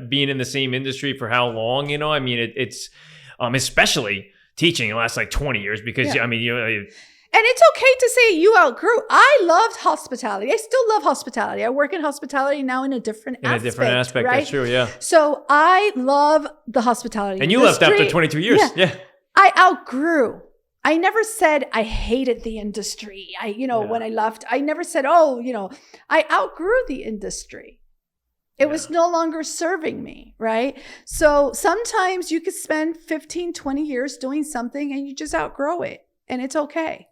being in the same industry for how long, I mean, it's especially teaching the last 20 years because, I mean, and it's okay to say you outgrew. I loved hospitality. I still love hospitality. I work in hospitality now in a different aspect. Right? That's true, yeah. So I love the hospitality And you left after 22 years. Yeah. I outgrew. I never said I hated the industry. When I left, I never said, I outgrew the industry. It was no longer serving me, right? So sometimes you could spend 15, 20 years doing something and you just outgrow it, and it's okay.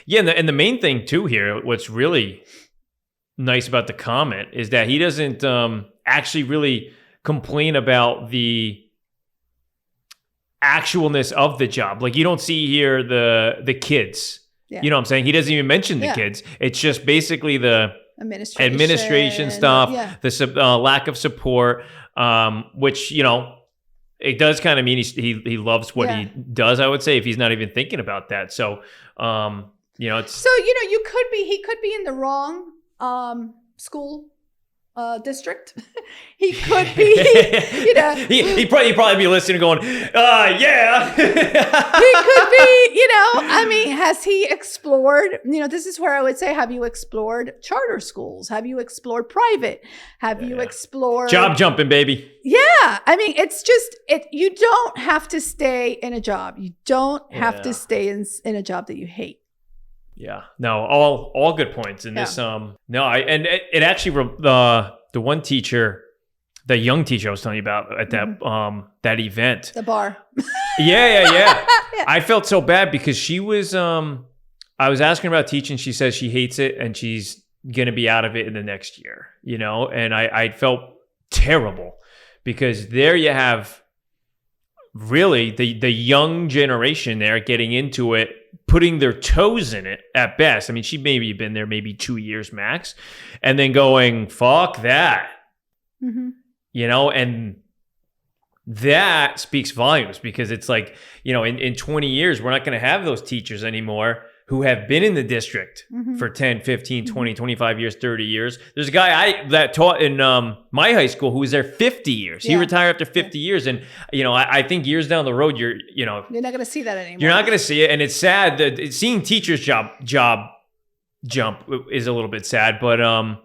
Yeah, and the main thing too here, what's really nice about the comment is that he doesn't actually really complain about the actualness of the job. Like you don't see here the kids. Yeah. You know what I'm saying? He doesn't even mention the kids. It's just basically the administration stuff, the lack of support, which, it does kind of mean he loves what he does, I would say, if he's not even thinking about that. So, it's... So, he could be in the wrong school district. He could be, He'd probably be listening going, yeah. He could be, I mean, has he explored, this is where I would say, have you explored charter schools? Have you explored private? Have you explored... Job jumping, baby. Yeah. I mean, it's just, you don't have to stay in a job. You don't have to stay in a job that you hate. Yeah, no, all good points in this. It actually, the one teacher the young teacher I was telling you about at that that event. The bar. Yeah. I felt so bad because she was I was asking her about teaching. She says she hates it and she's gonna be out of it in the next year, you know? And I felt terrible because there you have really the young generation there getting into it, putting their toes in it at best. I mean, she maybe been there maybe 2 years max, and then going, fuck that. You know, and that speaks volumes because it's like, you know, in 20 years, we're not going to have those teachers anymore who have been in the district for 10, 15, 20, 25 years, 30 years. There's a guy that taught in my high school who was there 50 years. He retired after 50 years. And, you know, I think years down the road, you're not going to see that anymore. You're not going to see it. And it's sad that seeing teachers job jump is a little bit sad. But,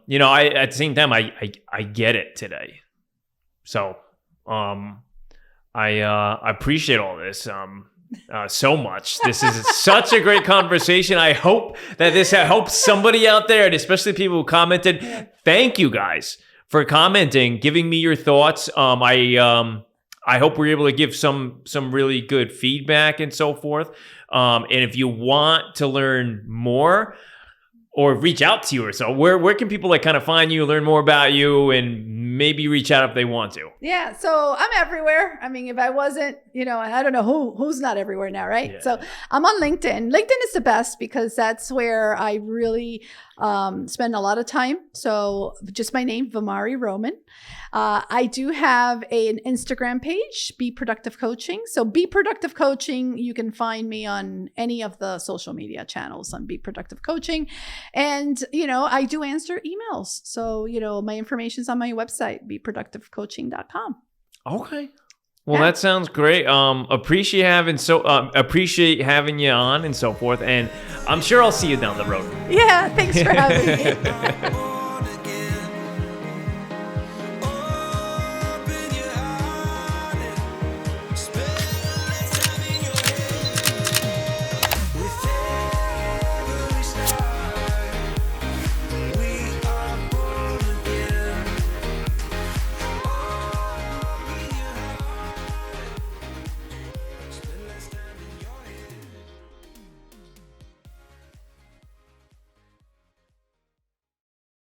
you know, at the same time, I get it today. So I appreciate all this so much. This is such a great conversation. I hope that this helps somebody out there, and especially people who commented. Thank you guys for commenting, giving me your thoughts. I hope we're able to give some really good feedback and so forth. And if you want to learn more, or reach out to you or so, where can people like kind of find you, learn more about you, and maybe reach out if they want to? Yeah, so I'm everywhere. I mean, if I wasn't, you know, I don't know who's not everywhere now, right? Yeah. So I'm on LinkedIn. LinkedIn is the best because that's where I really spend a lot of time. So just my name, Vimari Roman. I do have an Instagram page, Be Productive Coaching. So Be Productive Coaching, you can find me on any of the social media channels on Be Productive Coaching. And, you know, I do answer emails. So, you know, my information's on my website, beproductivecoaching.com. Okay. Well, that sounds great. Appreciate having you on and so forth. And I'm sure I'll see you down the road. Yeah. Thanks for having me.